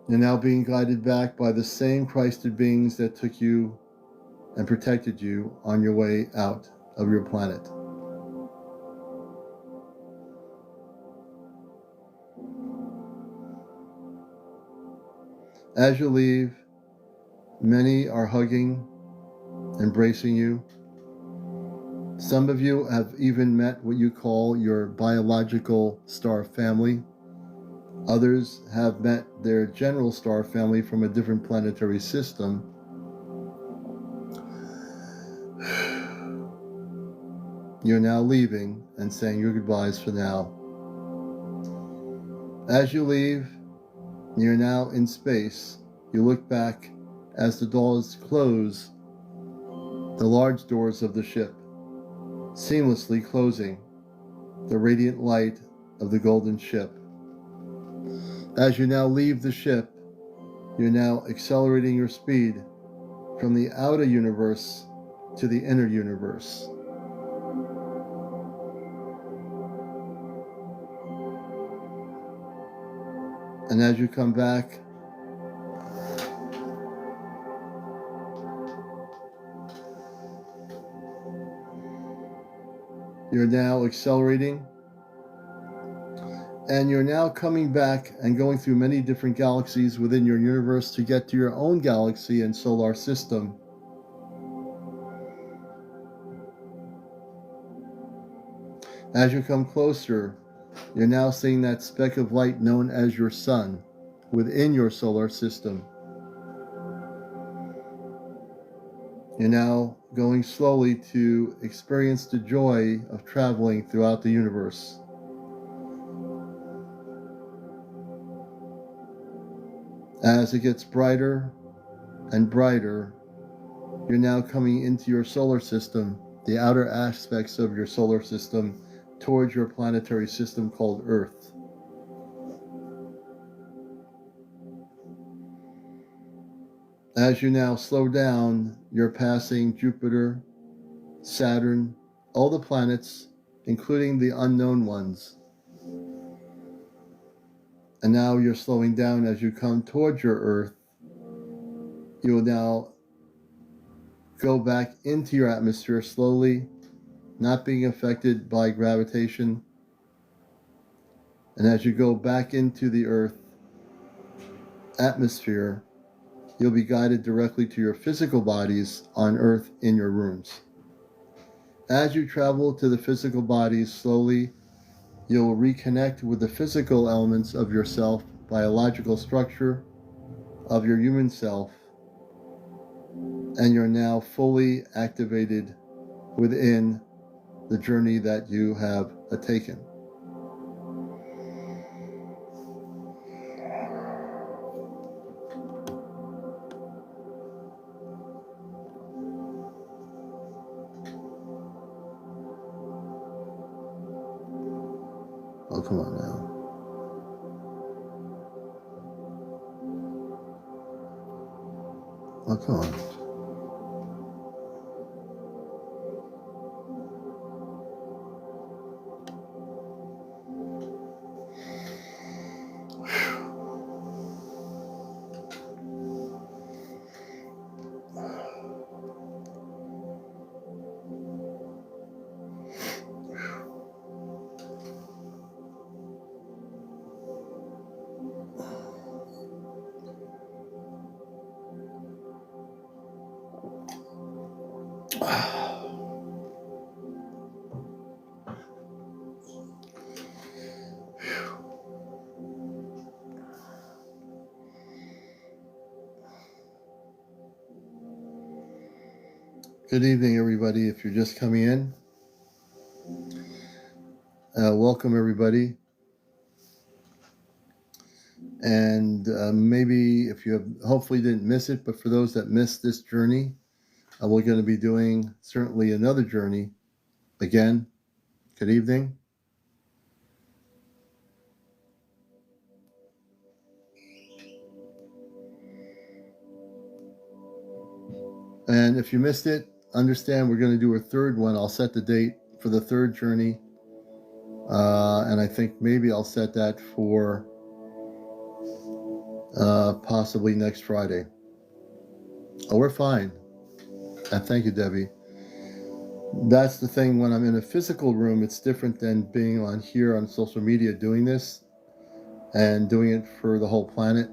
You're now being guided back by the same Christed beings that took you and protected you on your way out of your planet. As you leave, many are hugging, embracing you. Some of you have even met what you call your biological star family. Others have met their general star family from a different planetary system. You're now leaving and saying your goodbyes for now. As you leave, you're now in space. You look back as the doors close, the large doors of the ship, seamlessly closing the radiant light of the golden ship. As you now leave the ship, you're now accelerating your speed from the outer universe to the inner universe. And as you come back, you're now accelerating, and you're now coming back and going through many different galaxies within your universe to get to your own galaxy and solar system. As you come closer, you're now seeing that speck of light known as your sun within your solar system. You're now going slowly to experience the joy of traveling throughout the universe. As it gets brighter and brighter, you're now coming into your solar system, the outer aspects of your solar system, towards your planetary system called Earth. As you now slow down, you're passing Jupiter, Saturn, all the planets, including the unknown ones. And now you're slowing down as you come towards your Earth. You will now go back into your atmosphere slowly, not being affected by gravitation. And as you go back into the Earth atmosphere, you'll be guided directly to your physical bodies on Earth in your rooms. As you travel to the physical bodies slowly, you'll reconnect with the physical elements of yourself, biological structure of your human self, and you're now fully activated within the journey that you have taken. Oh, come on now. Oh, come on. Good evening, everybody. If you're just coming in, welcome, everybody. And maybe if you have, hopefully didn't miss it, but for those that missed this journey, we're going to be doing certainly another journey. Again, good evening. And if you missed it, understand we're going to do a third one. I'll set the date for the third journey. And I think maybe I'll set that for possibly next Friday. Oh, we're fine. And thank you, Debbie. That's the thing, when I'm in a physical room, it's different than being on here on social media doing this and doing it for the whole planet.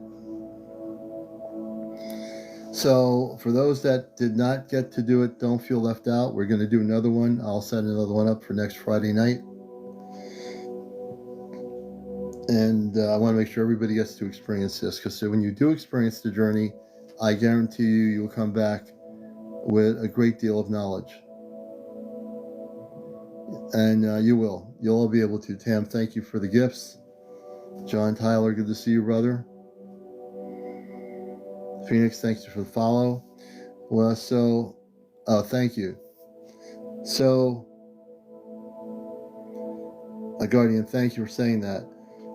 So for those that did not get to do it, don't feel left out. We're going to do another one. I'll set another one up for next Friday night. And I want to make sure everybody gets to experience this, because when you do experience the journey, I guarantee you will come back with a great deal of knowledge. And you will. You'll all be able to. Tam, thank you for the gifts. John Tyler, good to see you, brother. Phoenix, thanks for the follow. Well, thank you. So, Guardian, thank you for saying that.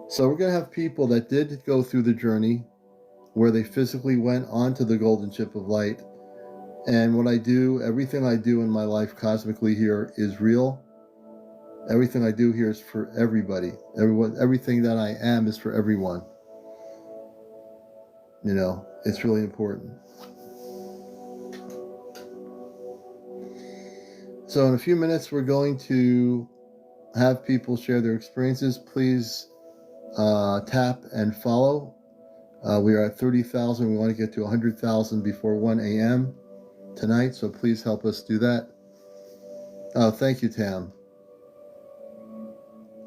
So we're going to have people that did go through the journey where they physically went onto the golden ship of light. And what I do, everything I do in my life cosmically here is real. Everything I do here is for everybody. Everything that I am is for everyone. It's really important. So in a few minutes, we're going to have people share their experiences. Please tap and follow. We are at 30,000. We want to get to 100,000 before 1 a.m. tonight, so please help us do that. Oh, thank you, Tam.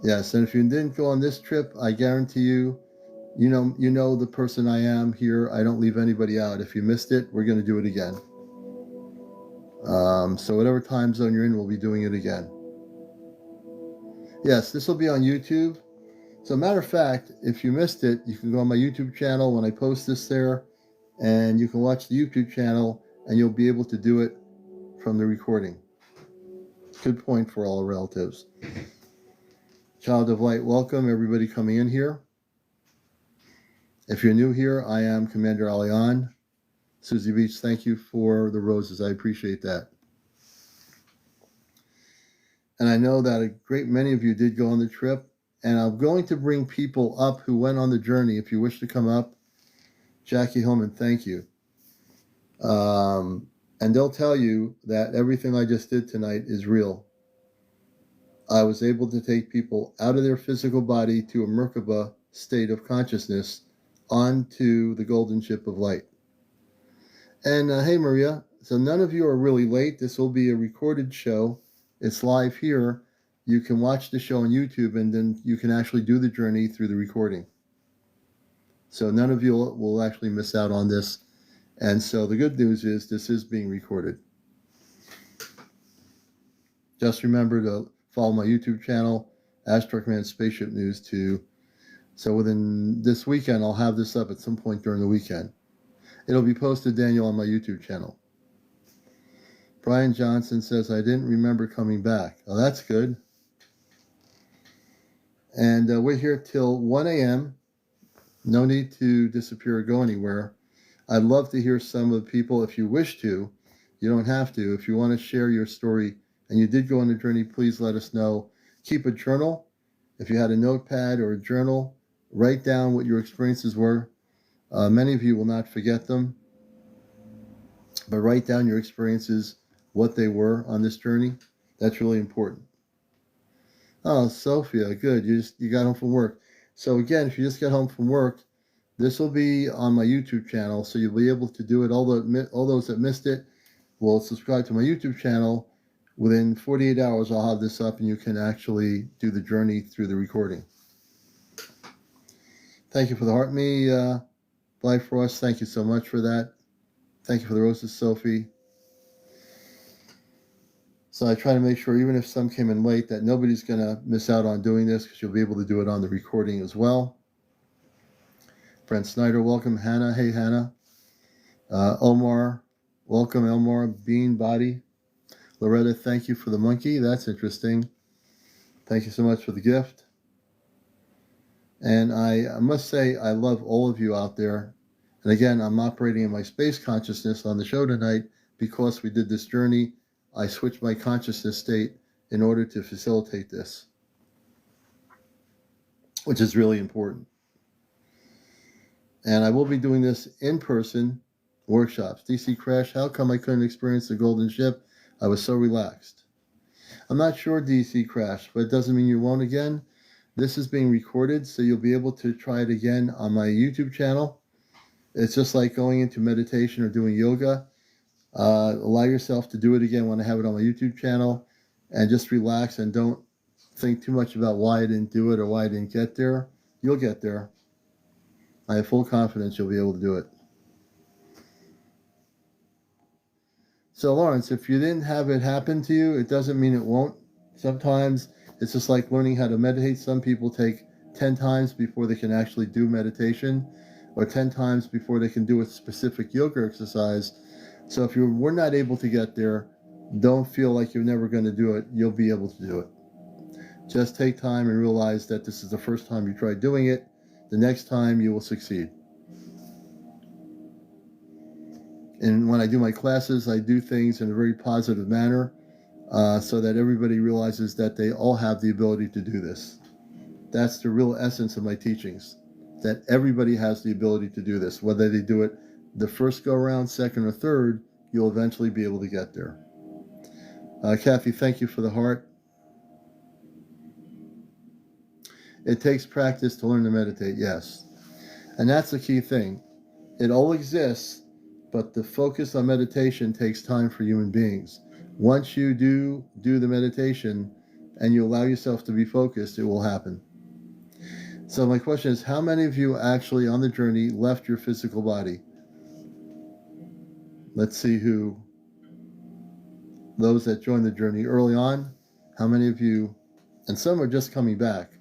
Yes, and if you didn't go on this trip, I guarantee you, you know the person I am here. I don't leave anybody out. If you missed it, we're going to do it again. So whatever time zone you're in, we'll be doing it again. Yes, this will be on YouTube. So matter of fact, if you missed it, you can go on my YouTube channel when I post this there, and you can watch the YouTube channel, and you'll be able to do it from the recording. Good point for all relatives. Child of Light, welcome everybody coming in here. If you're new here, I am CmdrAleon. Susie Beach, thank you for the roses. I appreciate that. And I know that a great many of you did go on the trip, and I'm going to bring people up who went on the journey. If you wish to come up, Jackie Hillman, thank you. And they'll tell you that everything I just did tonight is real. I was able to take people out of their physical body to a Merkaba state of consciousness onto the golden ship of light. And hey, Maria, so none of you are really late. This will be a recorded show. It's live here. You can watch the show on YouTube, and then you can actually do the journey through the recording. So none of you will actually miss out on this. And so the good news is this is being recorded. Just remember to follow my YouTube channel, Astro Command Spaceship News, too. So within this weekend, I'll have this up at some point during the weekend. It'll be posted, Daniel, on my YouTube channel. Brian Johnson says, I didn't remember coming back. Oh, that's good. And we're here till 1 a.m. No need to disappear or go anywhere. I'd love to hear some of the people. If you wish to, you don't have to. If you want to share your story and you did go on the journey, please let us know. Keep a journal. If you had a notepad or a journal, write down what your experiences were. Many of you will not forget them, but write down your experiences, what they were on this journey. That's really important. Oh, Sophia, good. You got home from work. So again, if you just got home from work, this will be on my YouTube channel, so you'll be able to do it. All those that missed it will subscribe to my YouTube channel. Within 48 hours, I'll have this up, and you can actually do the journey through the recording. Thank you for the heart me, Blyfrost. Thank you so much for that. Thank you for the roses, Sophie. So I try to make sure, even if some came in late, that nobody's going to miss out on doing this, because you'll be able to do it on the recording as well. Brent Snyder, welcome. Hannah, hey Hannah. Omar, welcome Elmar. Bean Body. Loretta, thank you for the monkey. That's interesting. Thank you so much for the gift. And I must say, I love all of you out there. And again, I'm operating in my space consciousness on the show tonight because we did this journey. I switched my consciousness state in order to facilitate this, which is really important. And I will be doing this in-person workshops. DC Crash, how come I couldn't experience the golden ship? I was so relaxed. I'm not sure, DC Crash, but it doesn't mean you won't again. This is being recorded, so you'll be able to try it again on my YouTube channel. It's just like going into meditation or doing yoga. Allow yourself to do it again when I have it on my YouTube channel, and just relax and don't think too much about why I didn't do it or why I didn't get there. You'll get there. I have full confidence you'll be able to do it. So Lawrence, if you didn't have it happen to you, it doesn't mean it won't. Sometimes it's just like learning how to meditate. Some people take 10 times before they can actually do meditation, or 10 times before they can do a specific yoga exercise. So if you were not able to get there, don't feel like you're never going to do it. You'll be able to do it. Just take time and realize that this is the first time you tried doing it. The next time you will succeed. And when I do my classes, I do things in a very positive manner so that everybody realizes that they all have the ability to do this. That's the real essence of my teachings. that everybody has the ability to do this. Whether they do it the first go around, second or third, you'll eventually be able to get there. Kathy, thank you for the heart. It takes practice to learn to meditate, yes. And that's the key thing. It all exists, but the focus on meditation takes time for human beings. Once you do the meditation and you allow yourself to be focused, it will happen. So my question is, how many of you actually on the journey left your physical body? Let's see who, those that joined the journey early on, how many of you, and some are just coming back.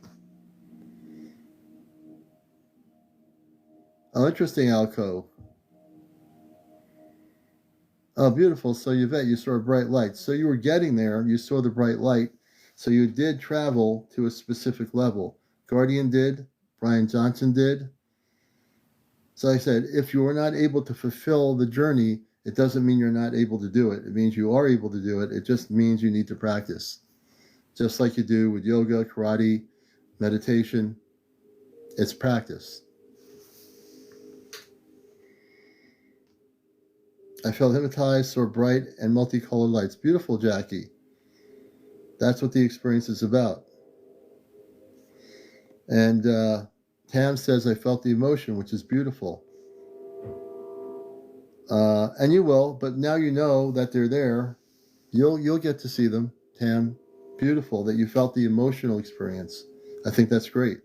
Oh, interesting, Alco. Oh, beautiful. So Yvette, you saw a bright light. So you were getting there, you saw the bright light. So you did travel to a specific level. Guardian did, Brian Johnson did. So I said, if you are not able to fulfill the journey, it doesn't mean you're not able to do it. It means you are able to do it. It just means you need to practice. Just like you do with yoga, karate, meditation. It's practice. I felt hypnotized, saw bright and multicolored lights. Beautiful, Jackie. That's what the experience is about. And Tam says, I felt the emotion, which is beautiful. And you will, but now you know that they're there. You'll get to see them, Tam. Beautiful that you felt the emotional experience. I think that's great.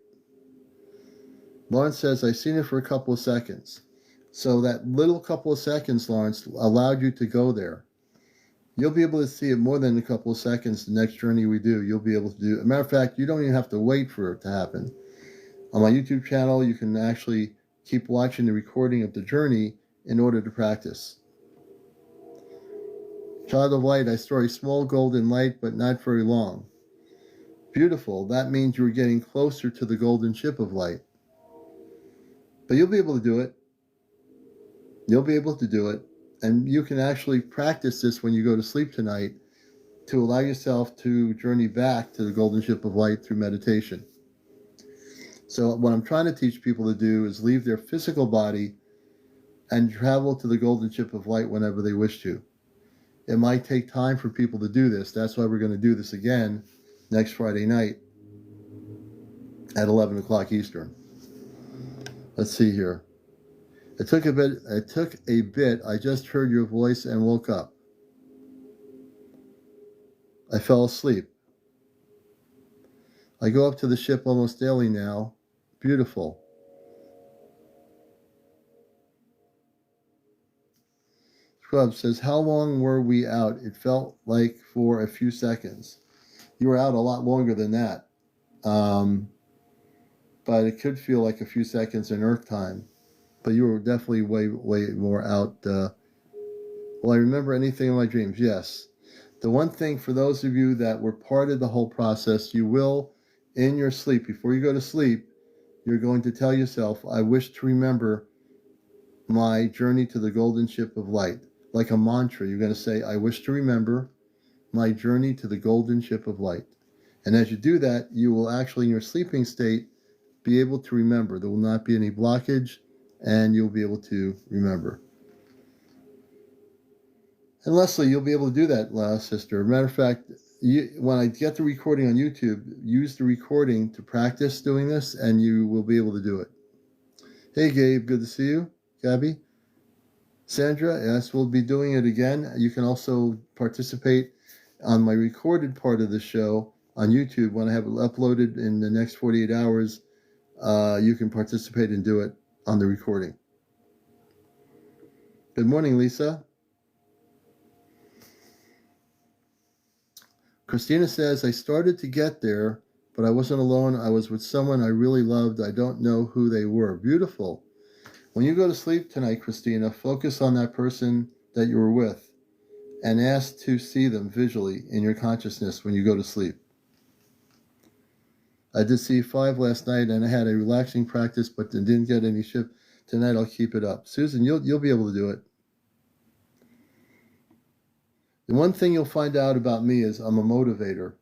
Lawrence says, I've seen it for a couple of seconds. So that little couple of seconds, Lawrence, allowed you to go there. You'll be able to see it more than a couple of seconds the next journey we do. You'll be able to do it. As a matter of fact, you don't even have to wait for it to happen. On my YouTube channel, you can actually keep watching the recording of the journey in order to practice. Child of light, I saw a small golden light, but not very long. Beautiful. That means you're getting closer to the golden ship of light. But you'll be able to do it. You'll be able to do it. And you can actually practice this when you go to sleep tonight to allow yourself to journey back to the golden ship of light through meditation. So what I'm trying to teach people to do is leave their physical body and travel to the golden ship of light whenever they wish to. It might take time for people to do this. That's why we're going to do this again next Friday night at 11 o'clock Eastern. Let's see here. It took a bit. I just heard your voice and woke up. I fell asleep. I go up to the ship almost daily now. Beautiful. Scrub says, how long were we out? It felt like for a few seconds. You were out a lot longer than that. But it could feel like a few seconds in Earth time. But you were definitely way more out. Will I remember anything in my dreams? Yes. The one thing for those of you that were part of the whole process, you will, in your sleep, before you go to sleep, you're going to tell yourself, I wish to remember my journey to the golden ship of light. Like a mantra, you're going to say, I wish to remember my journey to the golden ship of light. And as you do that, you will actually, in your sleeping state, be able to remember. There will not be any blockage, and you'll be able to remember. And Leslie, you'll be able to do that, sister. Matter of fact, when I get the recording on YouTube, use the recording to practice doing this, and you will be able to do it. Hey, Gabe, good to see you. Gabby? Sandra, yes, we'll be doing it again. You can also participate on my recorded part of the show on YouTube. When I have it uploaded in the next 48 hours, you can participate and do it on the recording. Good morning, Lisa. Christina says, I started to get there, but I wasn't alone. I was with someone I really loved. I don't know who they were. Beautiful. When you go to sleep tonight, Christina, focus on that person that you were with and ask to see them visually in your consciousness when you go to sleep. I did see 5 last night, and I had a relaxing practice, but didn't get any shift. Tonight I'll keep it up. Susan, you'll be able to do it. The one thing you'll find out about me is I'm a motivator.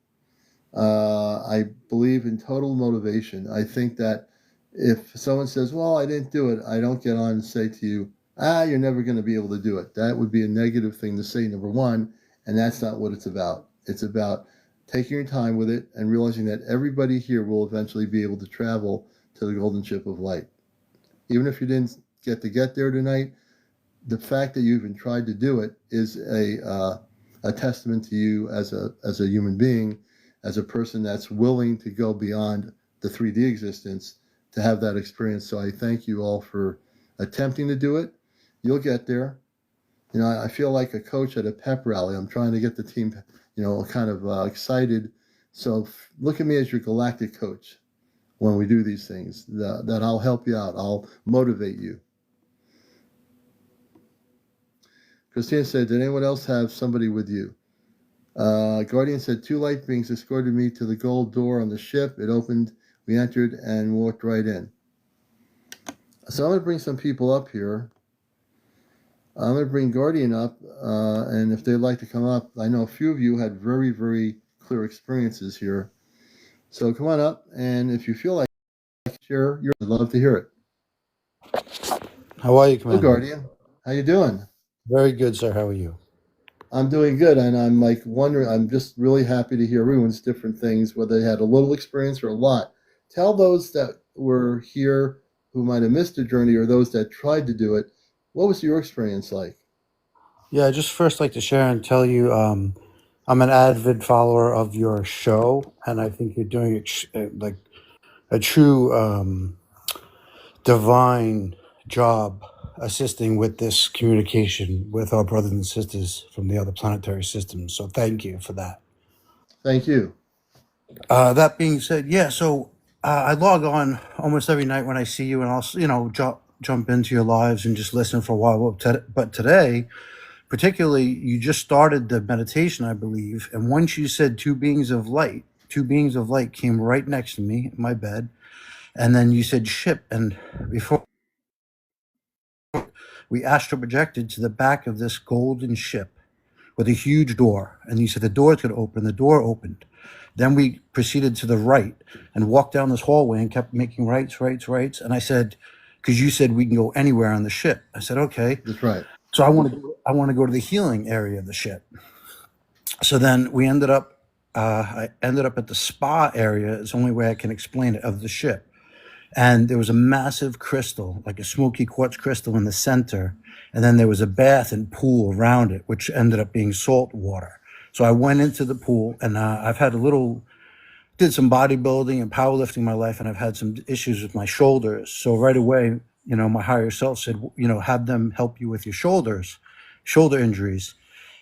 I believe in total motivation. I think that If someone says, well, I didn't do it, I don't get on and say to you, you're never going to be able to do it. That would be a negative thing to say, number one, and that's not what it's about. It's about taking your time with it and realizing that everybody here will eventually be able to travel to the golden ship of light. Even if you didn't get there tonight, the fact that you even tried to do it is a testament to you as a human being, as a person that's willing to go beyond the 3D existence to have that experience. So I thank you all for attempting to do it. You'll get there. You know, I feel like a coach at a pep rally. I'm trying to get the team, kind of excited. So look at me as your galactic coach when we do these things. That I'll help you out. I'll motivate you. Christina said, did anyone else have somebody with you? Guardian said, two light beings escorted me to the gold door on the ship. It opened, we entered, and walked right in. So I'm going to bring some people up here. I'm going to bring Guardian up, and if they'd like to come up, I know a few of you had very, very clear experiences here. So come on up, and if you feel like share, I'd love to hear it. How are you, Hello, Commander? Guardian. How you doing? Very good, sir. How are you? I'm doing good, and I'm like wondering. I'm just really happy to hear everyone's different things, whether they had a little experience or a lot. Tell those that were here who might have missed the journey, or those that tried to do it, what was your experience like? Yeah, I just first like to share and tell you I'm an avid follower of your show, and I think you're doing like a true divine job assisting with this communication with our brothers and sisters from the other planetary systems. So thank you for that. Thank you. That being said, yeah, so I log on almost every night when I see you, and I'll jump into your lives and just listen for a while. But today, particularly, you just started the meditation, I believe, and once you said two beings of light came right next to me in my bed, and then you said ship, and before we astral projected to the back of this golden ship with a huge door, and you said the door's going to open. The door opened. Then we proceeded to the right and walked down this hallway and kept making rights. And I said, because you said we can go anywhere on the ship. I said, okay. That's right. So I want to go to the healing area of the ship. So then we ended up, I ended up at the spa area. It's the only way I can explain it, of the ship. And there was a massive crystal, like a smoky quartz crystal in the center. And then there was a bath and pool around it, which ended up being salt water. So I went into the pool, and I've had did some bodybuilding and powerlifting in my life, and I've had some issues with my shoulders. So right away, my higher self said, have them help you with your shoulder injuries.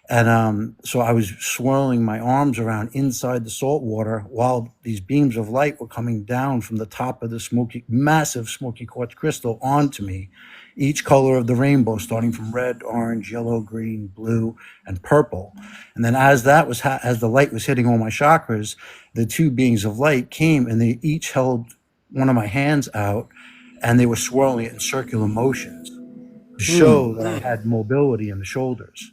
And so I was swirling my arms around inside the salt water while these beams of light were coming down from the top of the massive smoky quartz crystal onto me, each color of the rainbow, starting from red, orange, yellow, green, blue, and purple. And then as the light was hitting all my chakras, the two beings of light came, and they each held one of my hands out, and they were swirling it in circular motions to show that I had mobility in the shoulders.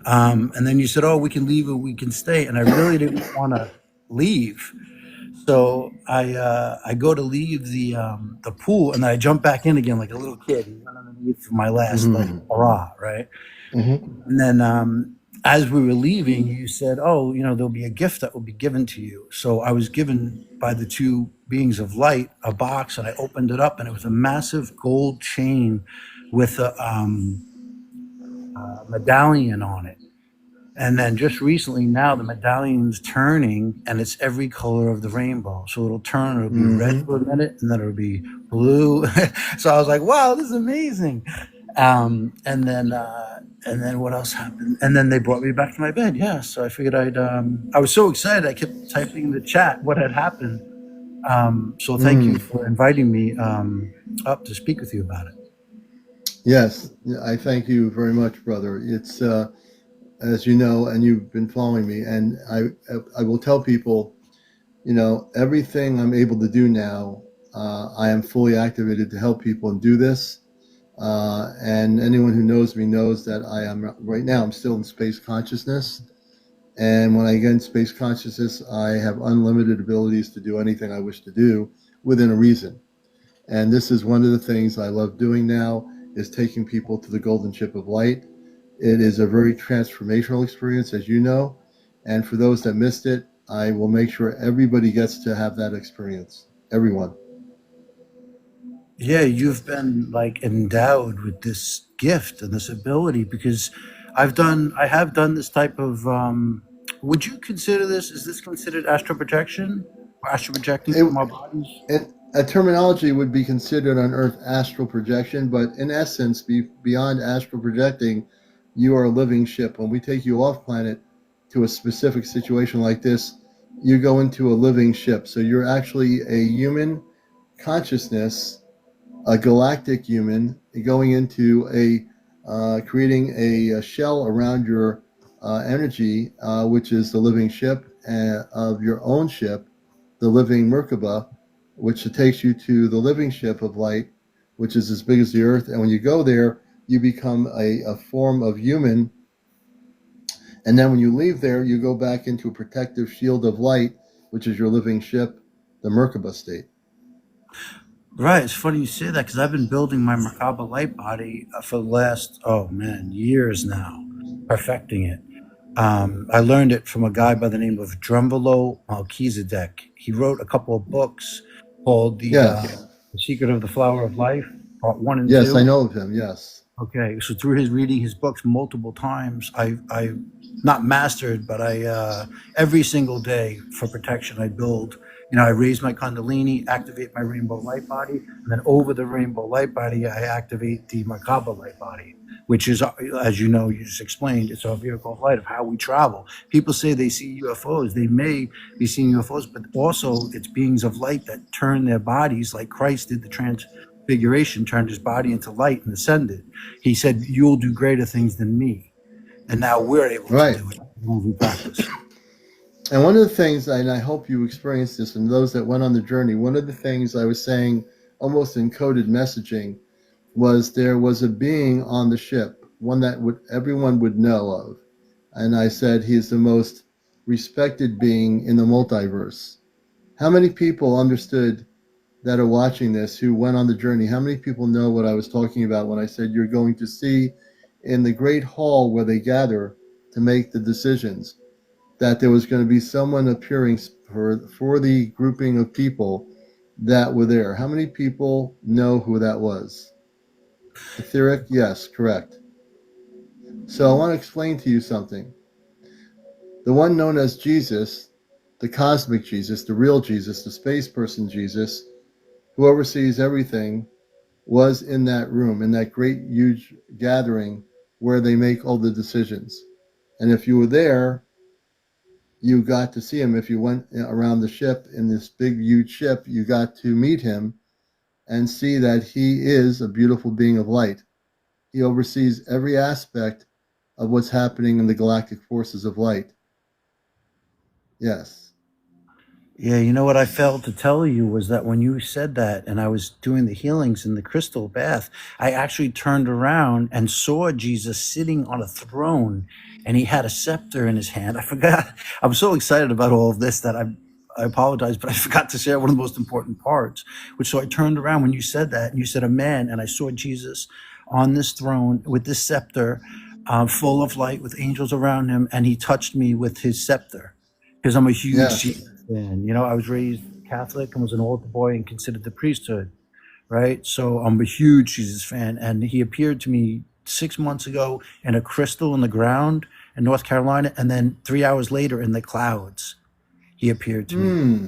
And then you said, "Oh, we can leave or we can stay," and I really didn't want to leave. So I go to leave the pool, and then I jump back in again like a little kid and run underneath for my last like hurrah, right? And then as we were leaving, you said, "Oh, there'll be a gift that will be given to you." So I was given by the two beings of light a box, and I opened it up, and it was a massive gold chain with a medallion on it. And then just recently now the medallion's turning, and it's every color of the rainbow. So it'll turn, it'll be red for a minute, and then it'll be blue. So I was like, wow, this is amazing. And then what else happened? And then they brought me back to my bed. Yeah. So I figured I was so excited. I kept typing in the chat what had happened. So thank you for inviting me up to speak with you about it. Yes, I thank you very much, brother. It's as you know, and you've been following me, and I will tell people, everything I'm able to do now, I am fully activated to help people and do this. And anyone who knows me knows that right now, I'm still in space consciousness. And when I get in space consciousness, I have unlimited abilities to do anything I wish to do within a reason. And this is one of the things I love doing now, is taking people to the golden ship of light. It is a very transformational experience, as you know. And for those that missed it, I will make sure everybody gets to have that experience. Everyone. Yeah, you've been like endowed with this gift and this ability because I have done this type of, would you consider this, is this considered astral projection? Or astral projecting It, from our bodies? a terminology would be considered on Earth astral projection, but in essence, beyond astral projecting, you are a living ship. When we take you off planet to a specific situation like this, you go into a living ship. So you're actually a human consciousness, a galactic human, going into creating a shell around your energy, which is the living ship of your own ship, the living Merkaba, which takes you to the living ship of light, which is as big as the earth. And when you go there, you become a form of human. And then when you leave there, you go back into a protective shield of light, which is your living ship, the Merkaba state. Right. It's funny you say that because I've been building my Merkaba light body for the last, oh man, years now, perfecting it. I learned it from a guy by the name of Drumvalo Melchizedek. He wrote a couple of books called Yes. The Secret of the Flower of Life, Part One and Yes, I Two. know of him. Yes. Okay, so through his reading his books multiple times, I not mastered, but I every single day for protection I build. You know, I raise my Kundalini, activate my rainbow light body, and then over the rainbow light body, I activate the Merkaba light body, which is, as you know, you just explained, it's our vehicle of light of how we travel. People say they see UFOs. They may be seeing UFOs, but also it's beings of light that turn their bodies, like Christ did the transfiguration, turned his body into light and ascended. He said, "You'll do greater things than me," and now we're able to Right. do it when we practice. And one of the things, and I hope you experienced this, and those that went on the journey, one of the things I was saying, almost in coded messaging, was there was a being on the ship, one that everyone would know of. And I said he is the most respected being in the multiverse. How many people understood that are watching this who went on the journey? How many people know what I was talking about when I said you're going to see in the great hall where they gather to make the decisions, that there was going to be someone appearing for the grouping of people that were there? How many people know who that was? Etheric? Yes, correct. So I want to explain to you something. The one known as Jesus, the cosmic Jesus, the real Jesus, the space person Jesus, who oversees everything, was in that room, in that great, huge gathering where they make all the decisions. And if you were there, you got to see him. If you went around the ship in this big, huge ship, you got to meet him and see that he is a beautiful being of light. He oversees every aspect of what's happening in the galactic forces of light. Yes. Yeah, you know what I failed to tell you was that when you said that and I was doing the healings in the crystal bath, I actually turned around and saw Jesus sitting on a throne and he had a scepter in his hand. I forgot. I'm so excited about all of this that I apologize, but I forgot to share one of the most important parts. Which so I turned around when you said that and you said a man, and I saw Jesus on this throne with this scepter, full of light with angels around him, and he touched me with his scepter because I'm a huge Yes. Jesus fan. You know, I was raised Catholic and was an altar boy and considered the priesthood, right? So I'm a huge Jesus fan. And he appeared to me 6 months ago in a crystal in the ground in North Carolina. And then 3 hours later in the clouds, he appeared to me. Hmm.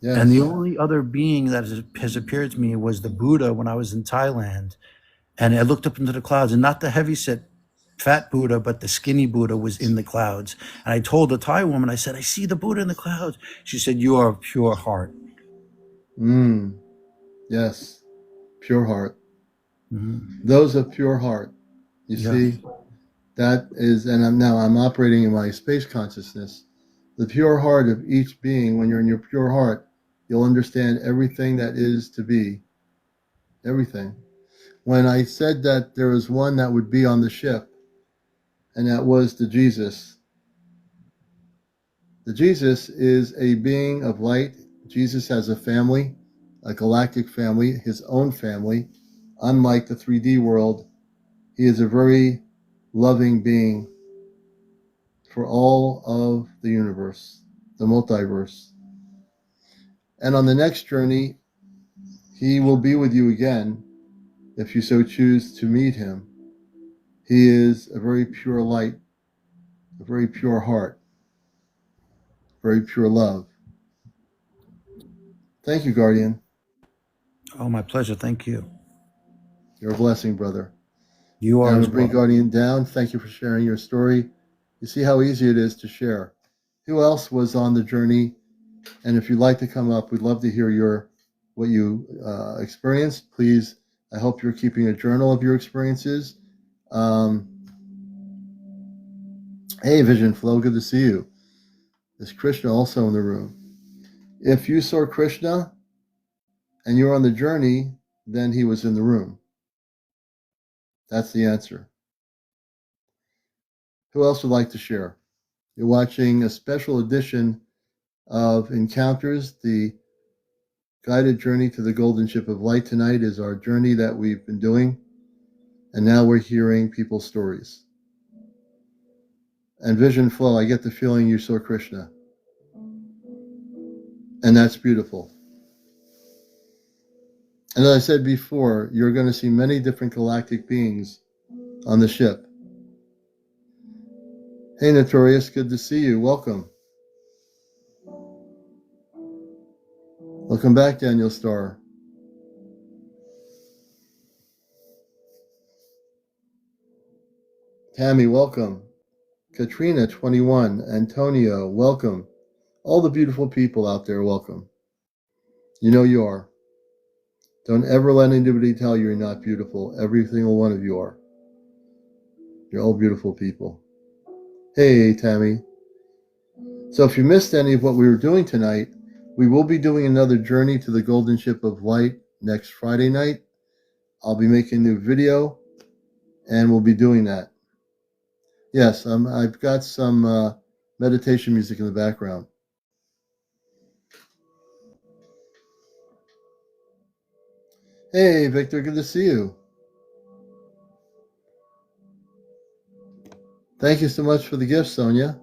And the Yes. only other being that has appeared to me was the Buddha when I was in Thailand. And I looked up into the clouds, and not the heavyset fat Buddha, but the skinny Buddha was in the clouds. And I told the Thai woman, I said, I see the Buddha in the clouds. She said, you are of pure heart. Hmm. Yes. Pure heart. Mhm. Those of pure heart. You Yeah. see, that is, and I'm operating in my space consciousness. The pure heart of each being. When you're in your pure heart, you'll understand everything that is to be. Everything. When I said that there was one that would be on the ship, and that was the Jesus. The Jesus is a being of light. Jesus has a family. a galactic family, his own family. Unlike the 3D world, he is a very loving being for all of the universe, the multiverse. And on the next journey, he will be with you again if you so choose to meet him. He is a very pure light, a very pure heart, very pure love. Thank you, Guardian. Oh, my pleasure. Thank you. You're a blessing, brother. You And are I'm as going to bring well. Guardian down. Thank you for sharing your story. You see how easy it is to share. Who else was on the journey? And if you'd like to come up, we'd love to hear what you experienced. Please, I hope you're keeping a journal of your experiences. Hey, Vision Flow, good to see you. Is Krishna also in the room? If you saw Krishna and you're on the journey, then he was in the room. That's the answer. Who else would like to share? You're watching a special edition of Encounters. The guided journey to the golden ship of light tonight is our journey that we've been doing. And now we're hearing people's stories. And Vision Flow, I get the feeling you saw Krishna. And that's beautiful. And as I said before, you're going to see many different galactic beings on the ship. Hey, Notorious, good to see you. Welcome. Welcome back, Daniel Starr. Tammy, welcome. Katrina, 21. Antonio, welcome. All the beautiful people out there, welcome. You know you are. Don't ever let anybody tell you you're not beautiful. Every single one of you are. You're all beautiful people. Hey, Tammy. So if you missed any of what we were doing tonight, we will be doing another journey to the golden ship of light next Friday night. I'll be making a new video, and we'll be doing that. Yes, I've got some meditation music in the background. Hey, Victor, good to see you. Thank you so much for the gift, Sonia.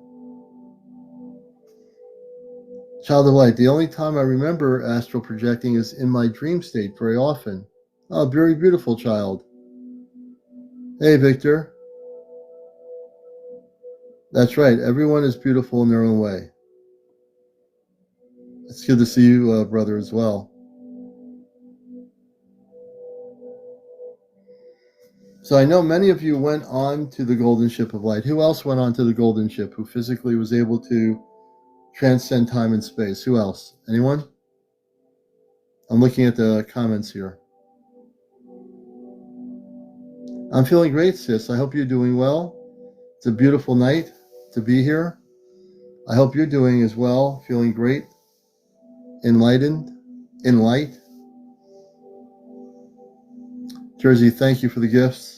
Child of light, the only time I remember astral projecting is in my dream state very often. Oh, very beautiful child. Hey, Victor. That's right. Everyone is beautiful in their own way. It's good to see you, brother, as well. So I know many of you went on to the golden ship of light. Who else went on to the golden ship who physically was able to transcend time and space? Who else? Anyone? I'm looking at the comments here. I'm feeling great, sis. I hope you're doing well. It's a beautiful night to be here. I hope you're doing as well, feeling great, enlightened, in light. Jersey, thank you for the gifts.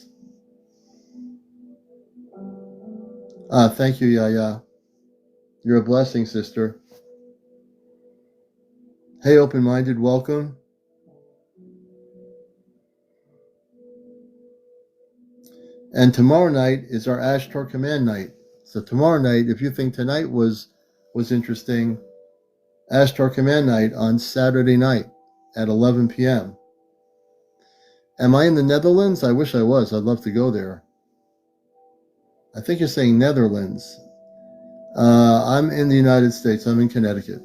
Thank you, Yaya. You're a blessing, sister. Hey, open-minded, welcome. And tomorrow night is our Ashtar Command night. So tomorrow night, if you think tonight was interesting, Ashtar Command night on Saturday night at 11 p.m. Am I in the Netherlands? I wish I was. I'd love to go there. I think you're saying Netherlands. I'm in the United States. I'm in Connecticut.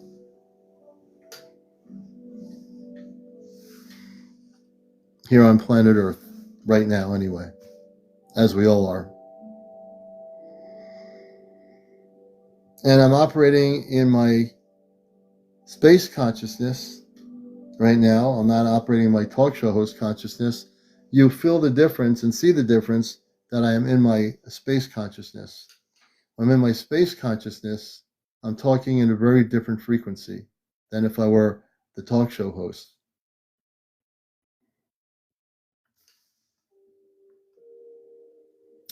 Here on planet Earth, right now anyway, as we all are. And I'm operating in my space consciousness right now. I'm not operating in my talk show host consciousness. You feel the difference and see the difference that I am in my space consciousness. When I'm in my space consciousness, I'm talking in a very different frequency than if I were the talk show host.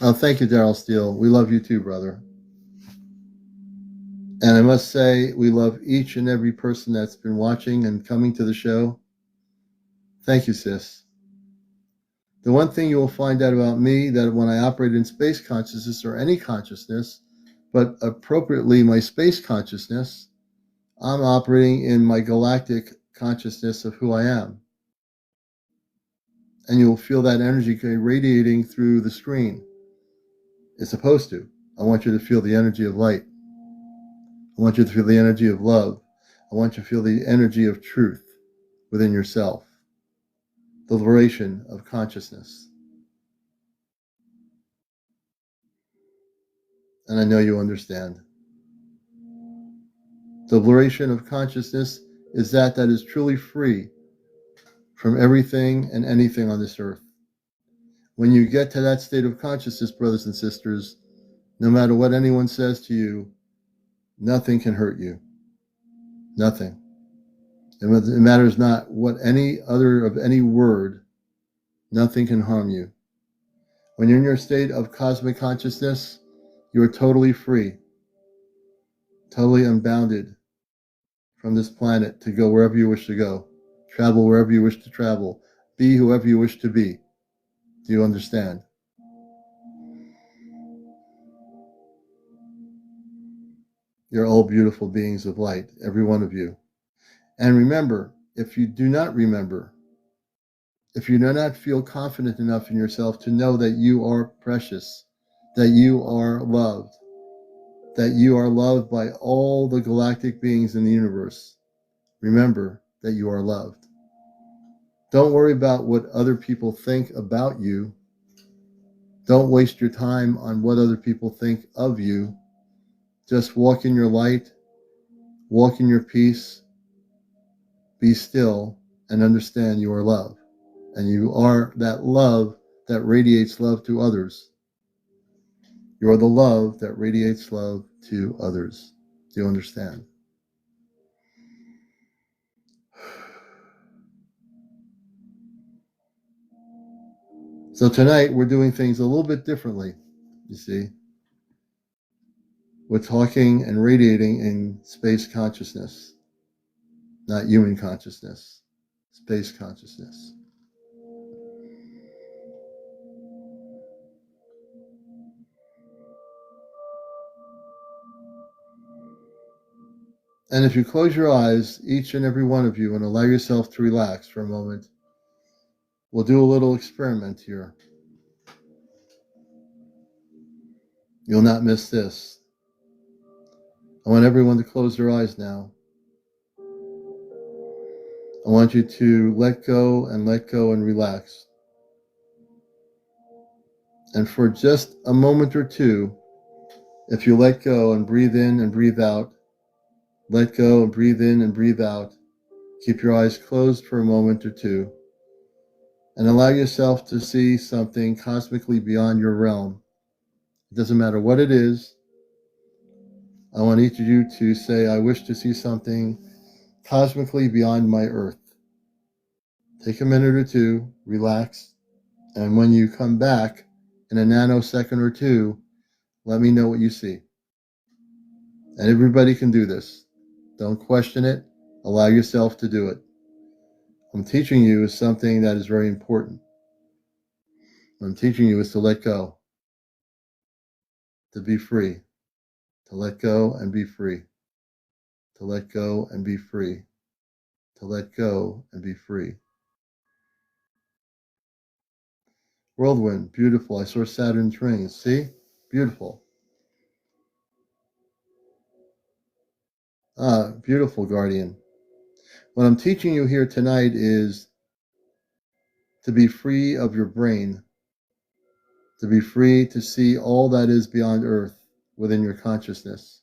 Oh, thank you, Daryl Steele. We love you too, brother. And I must say, we love each and every person that's been watching and coming to the show. Thank you, sis. The one thing you will find out about me, that when I operate in space consciousness or any consciousness, but appropriately my space consciousness, I'm operating in my galactic consciousness of who I am. And you'll feel that energy radiating through the screen. It's supposed to. I want you to feel the energy of light. I want you to feel the energy of love. I want you to feel the energy of truth within yourself. The liberation of consciousnness. And I know you understand. The liberation of consciousness is that is truly free from everything and anything on this earth. When you get to that state of consciousness, brothers and sisters, no matter what anyone says to you, nothing can hurt you. Nothing. It matters not what any other of any word, nothing can harm you. When you're in your state of cosmic consciousness, you are totally free, totally unbounded from this planet to go wherever you wish to go, travel wherever you wish to travel, be whoever you wish to be. Do you understand? You're all beautiful beings of light, every one of you. And remember, if you do not remember, if you do not feel confident enough in yourself to know that you are precious, that you are loved by all the galactic beings in the universe, remember that you are loved. Don't worry about what other people think about you. Don't waste your time on what other people think of you. Just walk in your light, walk in your peace, be still, and understand you are love. And you are that love that radiates love to others. You are the love that radiates love to others. Do you understand? So tonight we're doing things a little bit differently, you see. We're talking and radiating in space consciousness, not human consciousness, space consciousness. And if you close your eyes, each and every one of you, and allow yourself to relax for a moment, we'll do a little experiment here. You'll not miss this. I want everyone to close their eyes now. I want you to let go and relax. And for just a moment or two, if you let go and breathe in and breathe out, let go and breathe in and breathe out, keep your eyes closed for a moment or two, and allow yourself to see something cosmically beyond your realm. It doesn't matter what it is. I want each of you to say, I wish to see something cosmically beyond my earth. Take a minute or two, relax, and when you come back in a nanosecond or two, let me know what you see. And everybody can do this. Don't question it. Allow yourself to do it. I'm teaching you is something that is very important. What I'm teaching you is to let go, to be free, to let go and be free, to let go and be free, to let go and be free. Whirlwind, beautiful. I saw Saturn's rings. See? Beautiful. Beautiful, Guardian. What I'm teaching you here tonight is to be free of your brain, to be free to see all that is beyond Earth within your consciousness.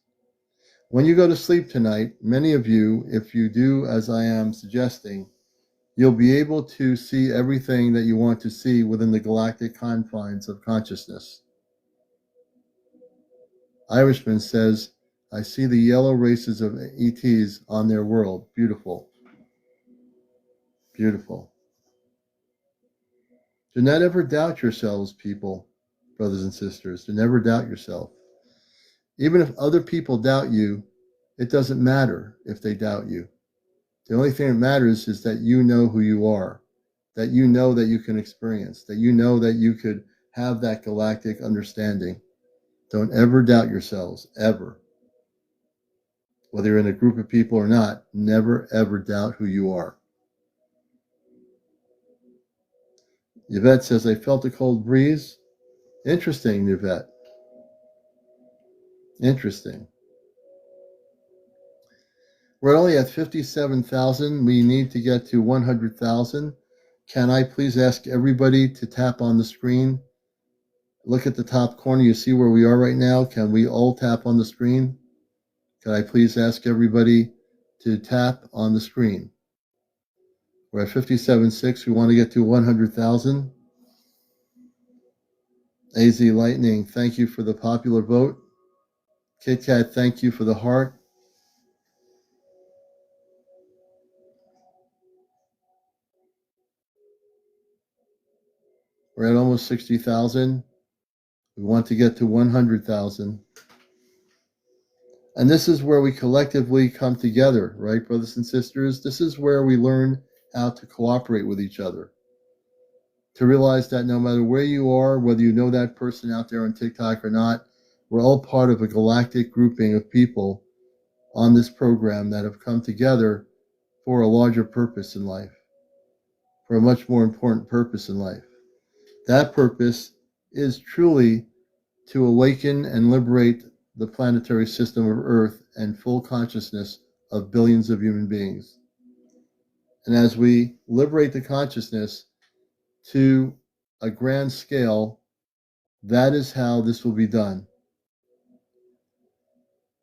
When you go to sleep tonight, many of you, if you do as I am suggesting, you'll be able to see everything that you want to see within the galactic confines of consciousness. Irishman says, I see the yellow races of ETs on their world. Beautiful. Beautiful. Do not ever doubt yourselves, people, brothers and sisters. Do never doubt yourself. Even if other people doubt you, it doesn't matter if they doubt you. The only thing that matters is that you know who you are. that you know that you can experience, that you know that you could have that galactic understanding. Don't ever doubt yourselves, ever. Whether you're in a group of people or not, never ever doubt who you are. Yvette says, I felt a cold breeze. Interesting, Yvette. Interesting. We're only at 57,000. We need to get to 100,000. Can I please ask everybody to tap on the screen? Look at the top corner. You see where we are right now? Can we all tap on the screen? Can I please ask everybody to tap on the screen? We're at 57.6. We want to get to 100,000. AZ Lightning, thank you for the popular vote. Kit Kat, thank you for the heart. We're at almost 60,000. We want to get to 100,000. And this is where we collectively come together, right, brothers and sisters? This is where we learn how to cooperate with each other. To realize that no matter where you are, whether you know that person out there on TikTok or not, we're all part of a galactic grouping of people on this program that have come together for a larger purpose in life, for a much more important purpose in life. That purpose is truly to awaken and liberate the planetary system of Earth and full consciousness of billions of human beings. And as we liberate the consciousness to a grand scale, that is how this will be done.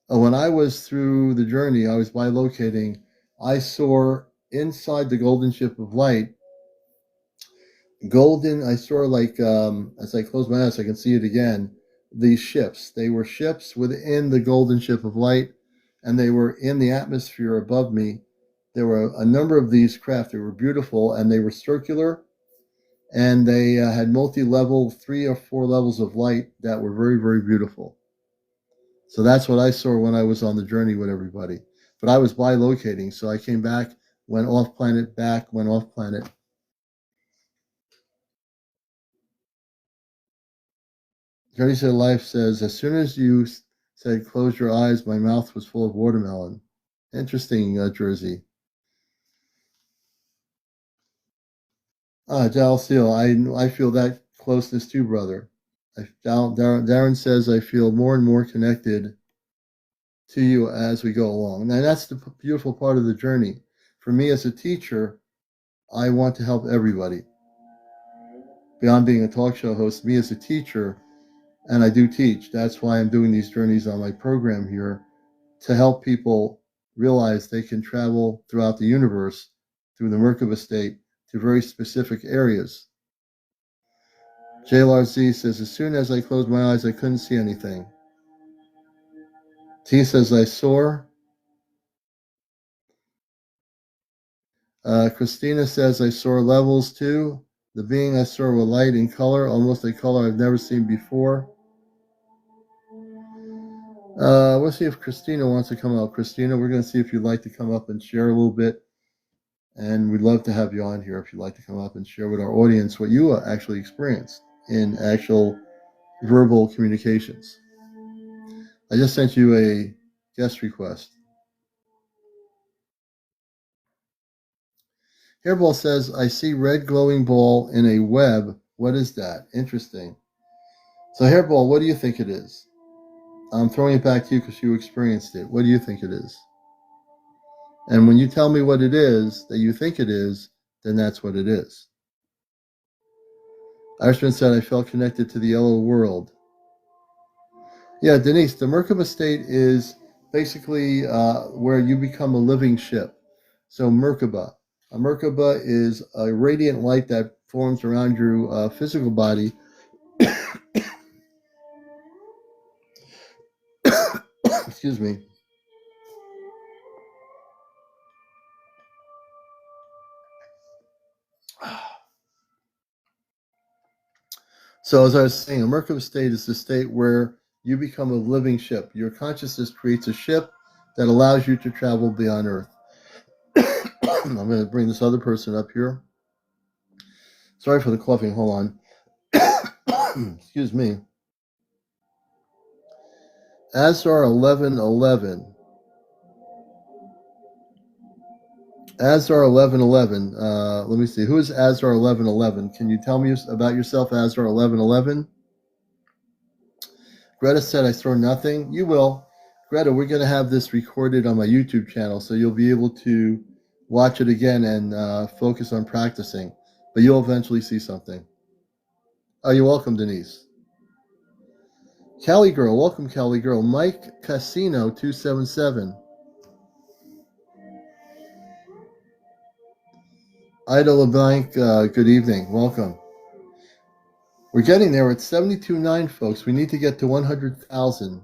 When I was through the journey, I was bilocating, I saw inside the golden ship of light, I saw like, as I close my eyes, I can see it again, these ships. They were ships within the golden ship of light, and they were in the atmosphere above me. There were a number of these craft. They were beautiful, and they were circular, and they had multi-level, 3 or 4 levels of light that were very, very beautiful. So that's what I saw when I was on the journey with everybody. But I was bilocating, so I came back, went off planet, back, went off planet. Journey Said Life says, as soon as you said close your eyes, my mouth was full of watermelon. Interesting, Jersey. Dal Seal, I feel that closeness too, brother. Darren says, I feel more and more connected to you as we go along. Now, that's the beautiful part of the journey. For me as a teacher, I want to help everybody. Beyond being a talk show host, me as a teacher, and I do teach. That's why I'm doing these journeys on my program here, to help people realize they can travel throughout the universe through the Merkaba state to very specific areas. JLRZ says, as soon as I closed my eyes, I couldn't see anything. T says, I saw. Christina says, I saw levels too. The being I saw were light in color, almost a color I've never seen before. Let's see if Christina wants to come up. Christina, we're going to see if you'd like to come up and share a little bit. And we'd love to have you on here if you'd like to come up and share with our audience what you actually experienced in actual verbal communications. I just sent you a guest request. Hairball says, I see red glowing ball in a web. What is that? Interesting. So Hairball, what do you think it is? I'm throwing it back to you because you experienced it. What do you think it is? And when you tell me what it is that you think it is, then that's what it is. Irishman said, I felt connected to the yellow world. Yeah, Denise, the Merkaba state is basically where you become a living ship. So Merkaba. A Merkaba is a radiant light that forms around your physical body. Excuse me. So as I was saying, a Merkaba state is the state where you become a living ship. Your consciousness creates a ship that allows you to travel beyond Earth. I'm going to bring this other person up here. Sorry for the coughing. Hold on. Excuse me. Azar 1111. Azar 1111. Let me see. Who is Azar 1111? Can you tell me about yourself, Azar 1111? Greta said I throw nothing. You will. Greta, we're going to have this recorded on my YouTube channel, so you'll be able to watch it again and focus on practicing. But you'll eventually see something. Oh, you're welcome, Denise. Cali Girl, welcome, Cali Girl. Mike Casino 277. Ida LeBlanc, good evening. Welcome. We're getting there. It's 72.9, folks. We need to get to 100,000.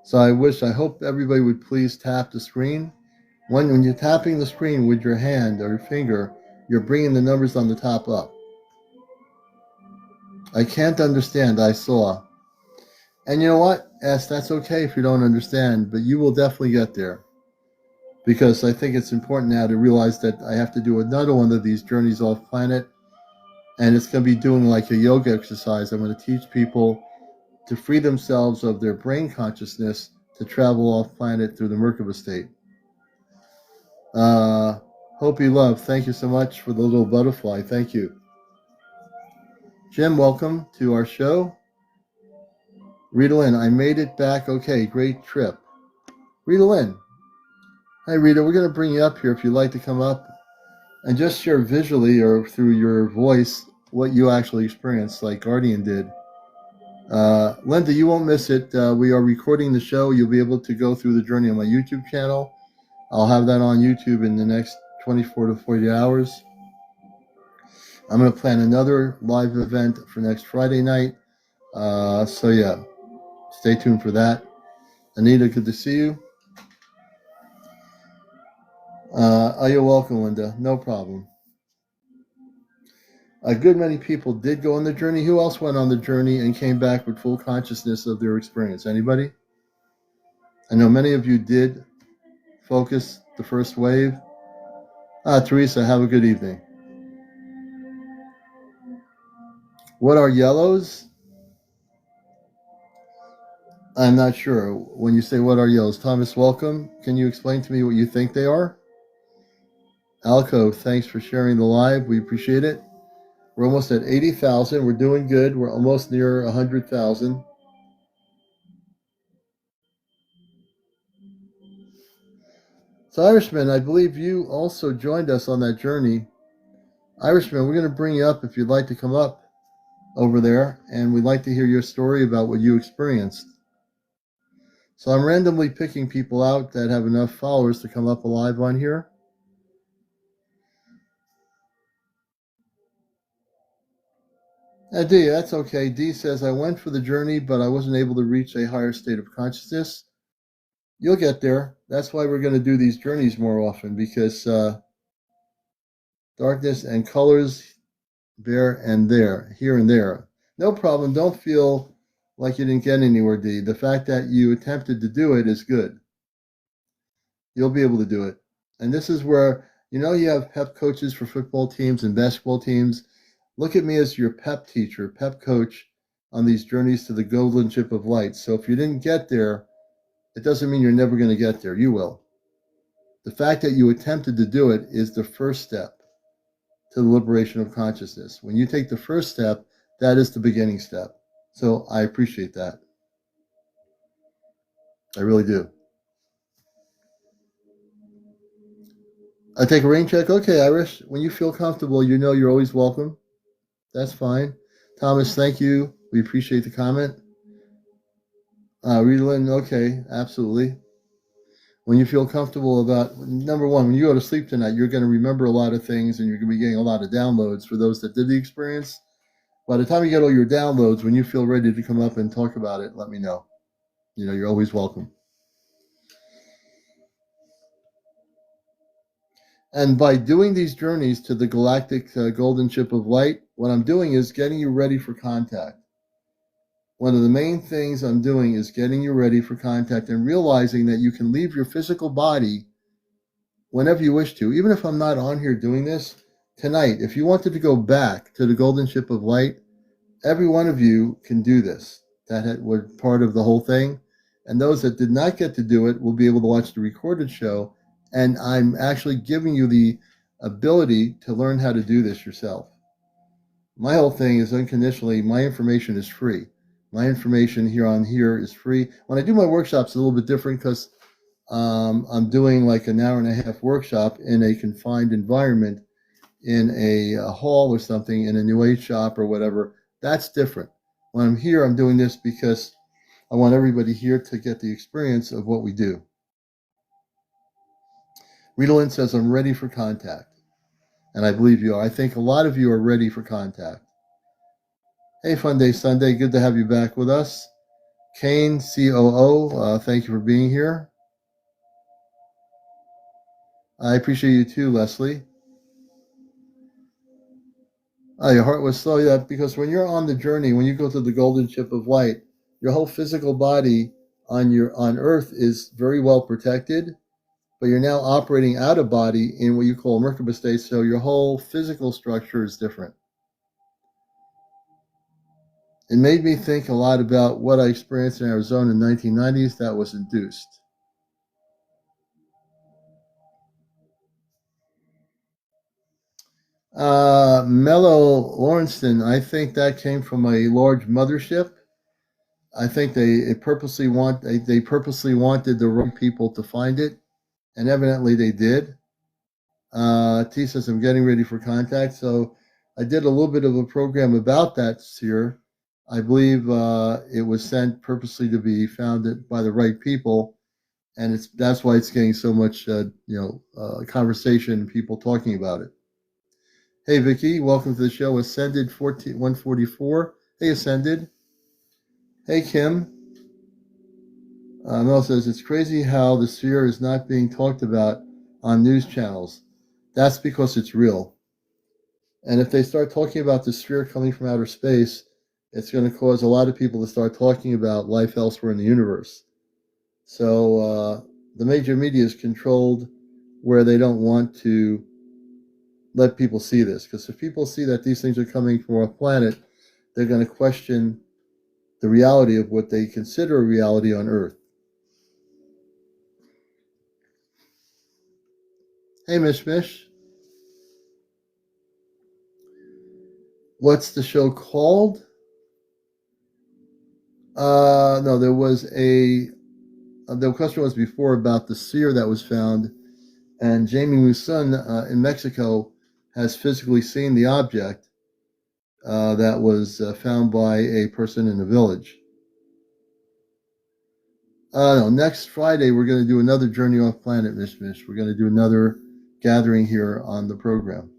So I hope everybody would please tap the screen. When you're tapping the screen with your hand or your finger, you're bringing the numbers on the top up. I can't understand. I saw. And you know what? Yes, that's okay if you don't understand, but you will definitely get there. Because I think it's important now to realize that I have to do another one of these journeys off planet. And it's going to be doing like a yoga exercise. I'm going to teach people to free themselves of their brain consciousness to travel off planet through the Merkaba state. Hope you love. Thank you so much for the little butterfly. Thank you. Jim, welcome to our show. Rita Lynn, I made it back. Okay, great trip. Rita Lynn. Hi, Rita. We're going to bring you up here if you'd like to come up and just share visually or through your voice what you actually experienced, like Guardian did. Linda, you won't miss it. We are recording the show. You'll be able to go through the journey on my YouTube channel. I'll have that on YouTube in the next 24 to 40 hours. I'm going to plan another live event for next Friday night. So yeah, stay tuned for that. Anita, good to see you. You're welcome, Linda. No problem. A good many people did go on the journey. Who else went on the journey and came back with full consciousness of their experience? Anybody? I know many of you did focus the first wave. Teresa, have a good evening. What are yellows? I'm not sure. When you say what are yellows, Thomas, welcome. Can you explain to me what you think they are? Alco, thanks for sharing the live. We appreciate it. We're almost at 80,000. We're doing good. We're almost near 100,000. So, Irishman, I believe you also joined us on that journey. Irishman, we're going to bring you up if you'd like to come up over there, and we'd like to hear your story about what you experienced. So I'm randomly picking people out that have enough followers to come up alive on here. D, that's okay. D says, I went for the journey, but I wasn't able to reach a higher state of consciousness. You'll get there. That's why we're going to do these journeys more often, because darkness and colors there and there, here and there. No problem. Don't feel like you didn't get anywhere, D. The fact that you attempted to do it is good. You'll be able to do it. And this is where, you have pep coaches for football teams and basketball teams. Look at me as your pep teacher, pep coach on these journeys to the golden ship of light. So if you didn't get there, it doesn't mean you're never going to get there. You will. The fact that you attempted to do it is the first step to the liberation of consciousness. When you take the first step, that is the beginning step. So I appreciate that. I really do. I take a rain check. Okay, Irish. When you feel comfortable, you're always welcome. That's fine. Thomas, thank you. We appreciate the comment. Rita Lynn, okay, absolutely. When you feel comfortable about, number one, when you go to sleep tonight, you're going to remember a lot of things and you're going to be getting a lot of downloads for those that did the experience. By the time you get all your downloads, when you feel ready to come up and talk about it, let me know. You're always welcome. And by doing these journeys to the galactic golden ship of light, what I'm doing is getting you ready for contact. One of the main things I'm doing is getting you ready for contact and realizing that you can leave your physical body whenever you wish to. Even if I'm not on here doing this, tonight, if you wanted to go back to the golden ship of light, every one of you can do this. That was part of the whole thing. And those that did not get to do it will be able to watch the recorded show. And I'm actually giving you the ability to learn how to do this yourself. My whole thing is unconditionally, my information is free. My information here is free. When I do my workshops, it's a little bit different because I'm doing like an hour and a half workshop in a confined environment, in a hall or something, in a New Age shop or whatever. That's different. When I'm here, I'm doing this because I want everybody here to get the experience of what we do. Rita Lynn says, I'm ready for contact. And I believe you are. I think a lot of you are ready for contact. Hey, Fun Day Sunday. Good to have you back with us. Kane, COO, thank you for being here. I appreciate you too, Leslie. Your heart was slow. Yeah, because when you're on the journey, when you go to the golden ship of light, your whole physical body on Earth is very well protected, but you're now operating out of body in what you call a Merkaba state, so your whole physical structure is different. It made me think a lot about what I experienced in Arizona in the 1990s that was induced. Mello Lawrencton, I think that came from a large mothership. I think they purposely wanted the wrong people to find it, and evidently they did. T says, I'm getting ready for contact. So I did a little bit of a program about that sphere. I believe it was sent purposely to be found by the right people, and that's why it's getting so much conversation and people talking about it. Hey, Vicky, welcome to the show. Ascended 144. Hey, Ascended. Hey, Kim. Mel says, it's crazy how the sphere is not being talked about on news channels. That's because it's real. And if they start talking about the sphere coming from outer space, it's going to cause a lot of people to start talking about life elsewhere in the universe. So the major media is controlled where they don't want to let people see this, because if people see that these things are coming from our planet, they're going to question the reality of what they consider a reality on Earth. Hey, Mish Mish. What's the show called? No, there was the question was before about the sphere that was found, and Jamie Musun in Mexico has physically seen the object that was found by a person in the village. No, next Friday we're going to do another Journey Off Planet, Mish Mish. We're going to do another gathering here on the program.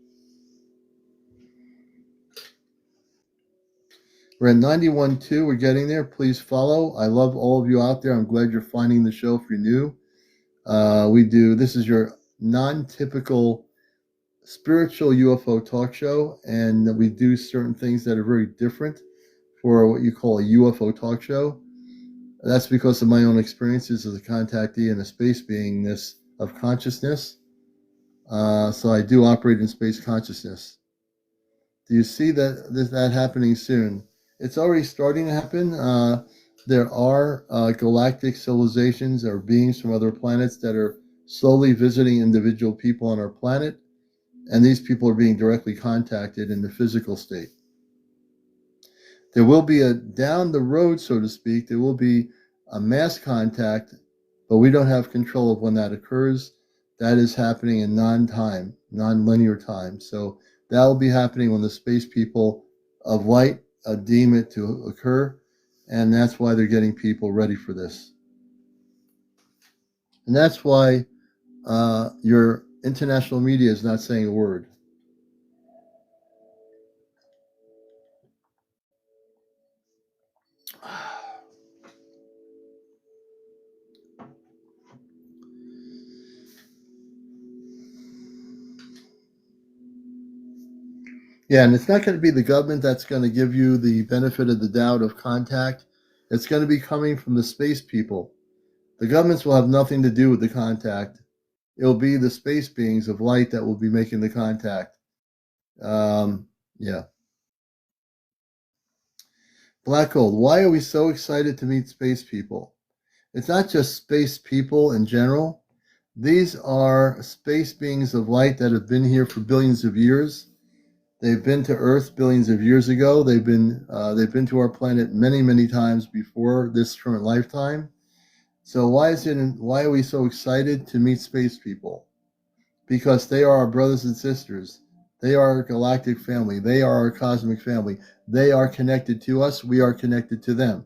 We're at 91.2. We're getting there. Please follow. I love all of you out there. I'm glad you're finding the show if you're new. This is your non-typical spiritual UFO talk show, and we do certain things that are very different for what you call a UFO talk show. That's because of my own experiences as a contactee and a space beingness of consciousness. So I do operate in space consciousness. Do you see that happening soon? It's already starting to happen. There are galactic civilizations or beings from other planets that are slowly visiting individual people on our planet, and these people are being directly contacted in the physical state. There will be down the road, so to speak, there will be a mass contact, but we don't have control of when that occurs. That is happening in non-linear time. So that will be happening when the space people of light deem it to occur, and that's why they're getting people ready for this. And that's why your international media is not saying a word. Yeah, and it's not going to be the government that's going to give you the benefit of the doubt of contact. It's going to be coming from the space people. The governments will have nothing to do with the contact. It'll be the space beings of light that will be making the contact. Yeah. Black Gold, why are we so excited to meet space people? It's not just space people in general. These are space beings of light that have been here for billions of years. They've been to Earth billions of years ago. They've been to our planet many, many times before this current lifetime. So why are we so excited to meet space people? Because they are our brothers and sisters. They are our galactic family. They are our cosmic family. They are connected to us. We are connected to them.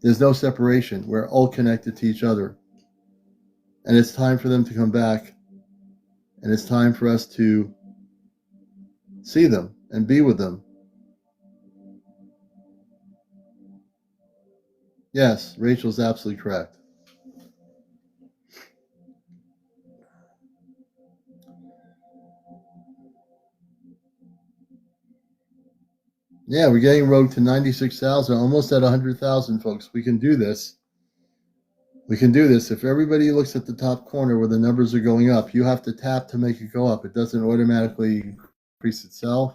There's no separation. We're all connected to each other. And it's time for them to come back. And it's time for us to see them and be with them. Yes, Rachel's absolutely correct. Yeah, we're getting rogue to 96,000, almost at 100,000, folks. We can do this. We can do this. If everybody looks at the top corner where the numbers are going up, you have to tap to make it go up. It doesn't automatically increase itself.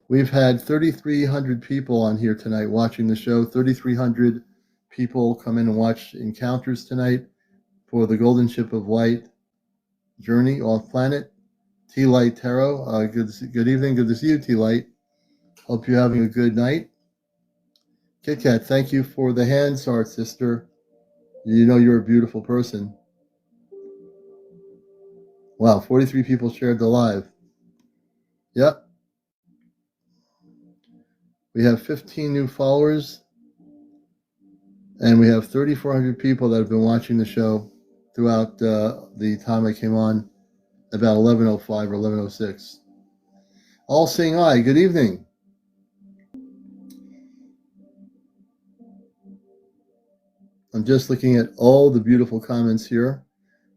We've had 3,300 people on here tonight watching the show. 3,300 people come in and watch encounters tonight for the Golden Ship of Light journey off planet. T-Light Tarot, good evening. Good to see you, T-Light. Hope you're having a good night. Kit Kat, thank you for the hands art, sister. You know you're a beautiful person. Wow, 43 people shared the live. Yep. We have 15 new followers, and we have 3,400 people that have been watching the show throughout the time I came on, about 11:05 or 11:06. All Seeing Eye, good evening. I'm just looking at all the beautiful comments here.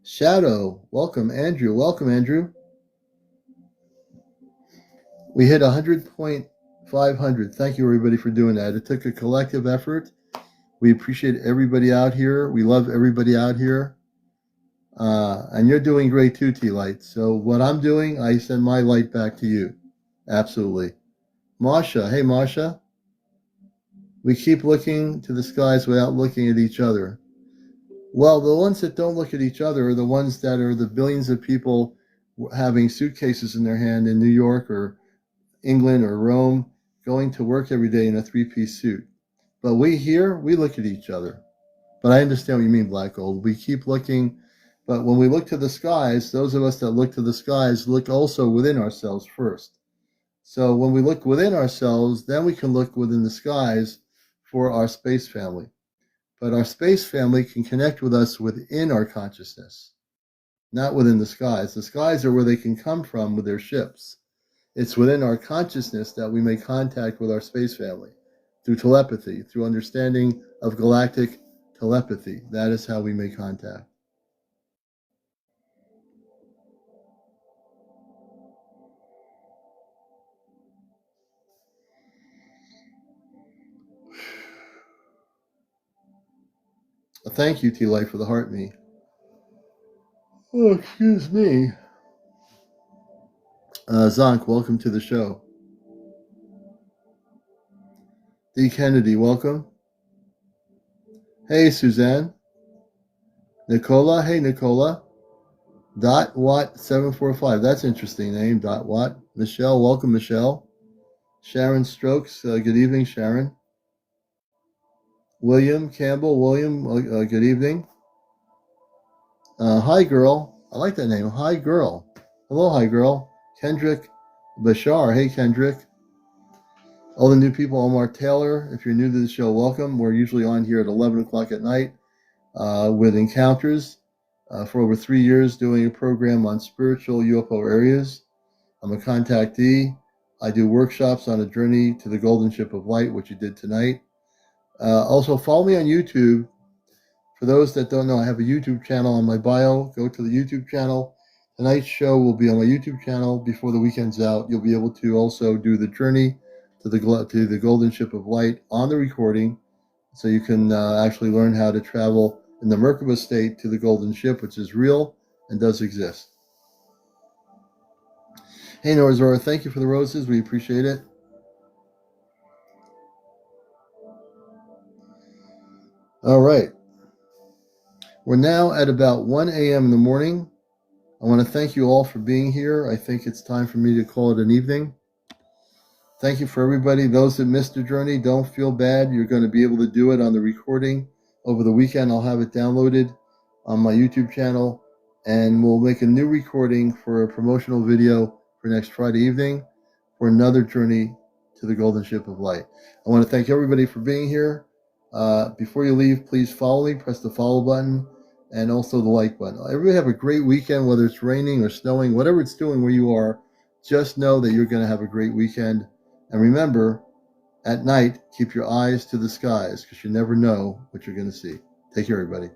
Shadow, welcome. Andrew, welcome, Andrew. We hit 100.500. Thank you, everybody, for doing that. It took a collective effort. We appreciate everybody out here. We love everybody out here. And you're doing great too, T-Light. So what I'm doing, I send my light back to you. Absolutely. Masha, hey, Masha. We keep looking to the skies without looking at each other. Well, the ones that don't look at each other are the ones that are the billions of people having suitcases in their hand in New York or England or Rome, going to work every day in a three-piece suit. But we here, we look at each other. But I understand what you mean, Black Gold. We keep looking, but when we look to the skies, those of us that look to the skies look also within ourselves first. So when we look within ourselves, then we can look within the skies for our space family. But our space family can connect with us within our consciousness, not within the skies. The skies are where they can come from with their ships. It's within our consciousness that we make contact with our space family through telepathy, through understanding of galactic telepathy. That is how we make contact. Thank you, T-Light, for the heart me. Oh, excuse me. Zonk, welcome to the show. D. Kennedy, welcome. Hey, Suzanne. Nicola, hey, Nicola. Dot Watt 745. That's an interesting name, Dot Watt. Michelle, welcome, Michelle. Sharon Strokes, good evening, Sharon. William Campbell, William, good evening. Hi, girl. I like that name. Hi, girl. Hello, hi, girl. Kendrick Bashar. Hey, Kendrick. All the new people, Omar Taylor. If you're new to the show, welcome. We're usually on here at 11 o'clock at night with encounters for over 3 years doing a program on spiritual UFO areas. I'm a contactee. I do workshops on a journey to the Golden Ship of Light, which you did tonight. Also, follow me on YouTube. For those that don't know, I have a YouTube channel on my bio. Go to the YouTube channel. Tonight's show will be on my YouTube channel before the weekend's out. You'll be able to also do the journey to the Golden Ship of Light on the recording, so you can actually learn how to travel in the Merkaba state to the Golden Ship, which is real and does exist. Hey, Norzora, thank you for the roses. We appreciate it. All right. We're now at about 1 a.m. in the morning. I want to thank you all for being here. I think it's time for me to call it an evening. Thank you for everybody. Those that missed the journey, don't feel bad. You're going to be able to do it on the recording over the weekend. I'll have it downloaded on my YouTube channel, and we'll make a new recording for a promotional video for next Friday evening for another journey to the Golden Ship of Light. I want to thank everybody for being here. Before you leave, please follow me. Press the follow button and also the like button. Everybody have a great weekend, whether it's raining or snowing, whatever it's doing where you are. Just know that you're going to have a great weekend. And remember, at night, keep your eyes to the skies because you never know what you're going to see. Take care, everybody.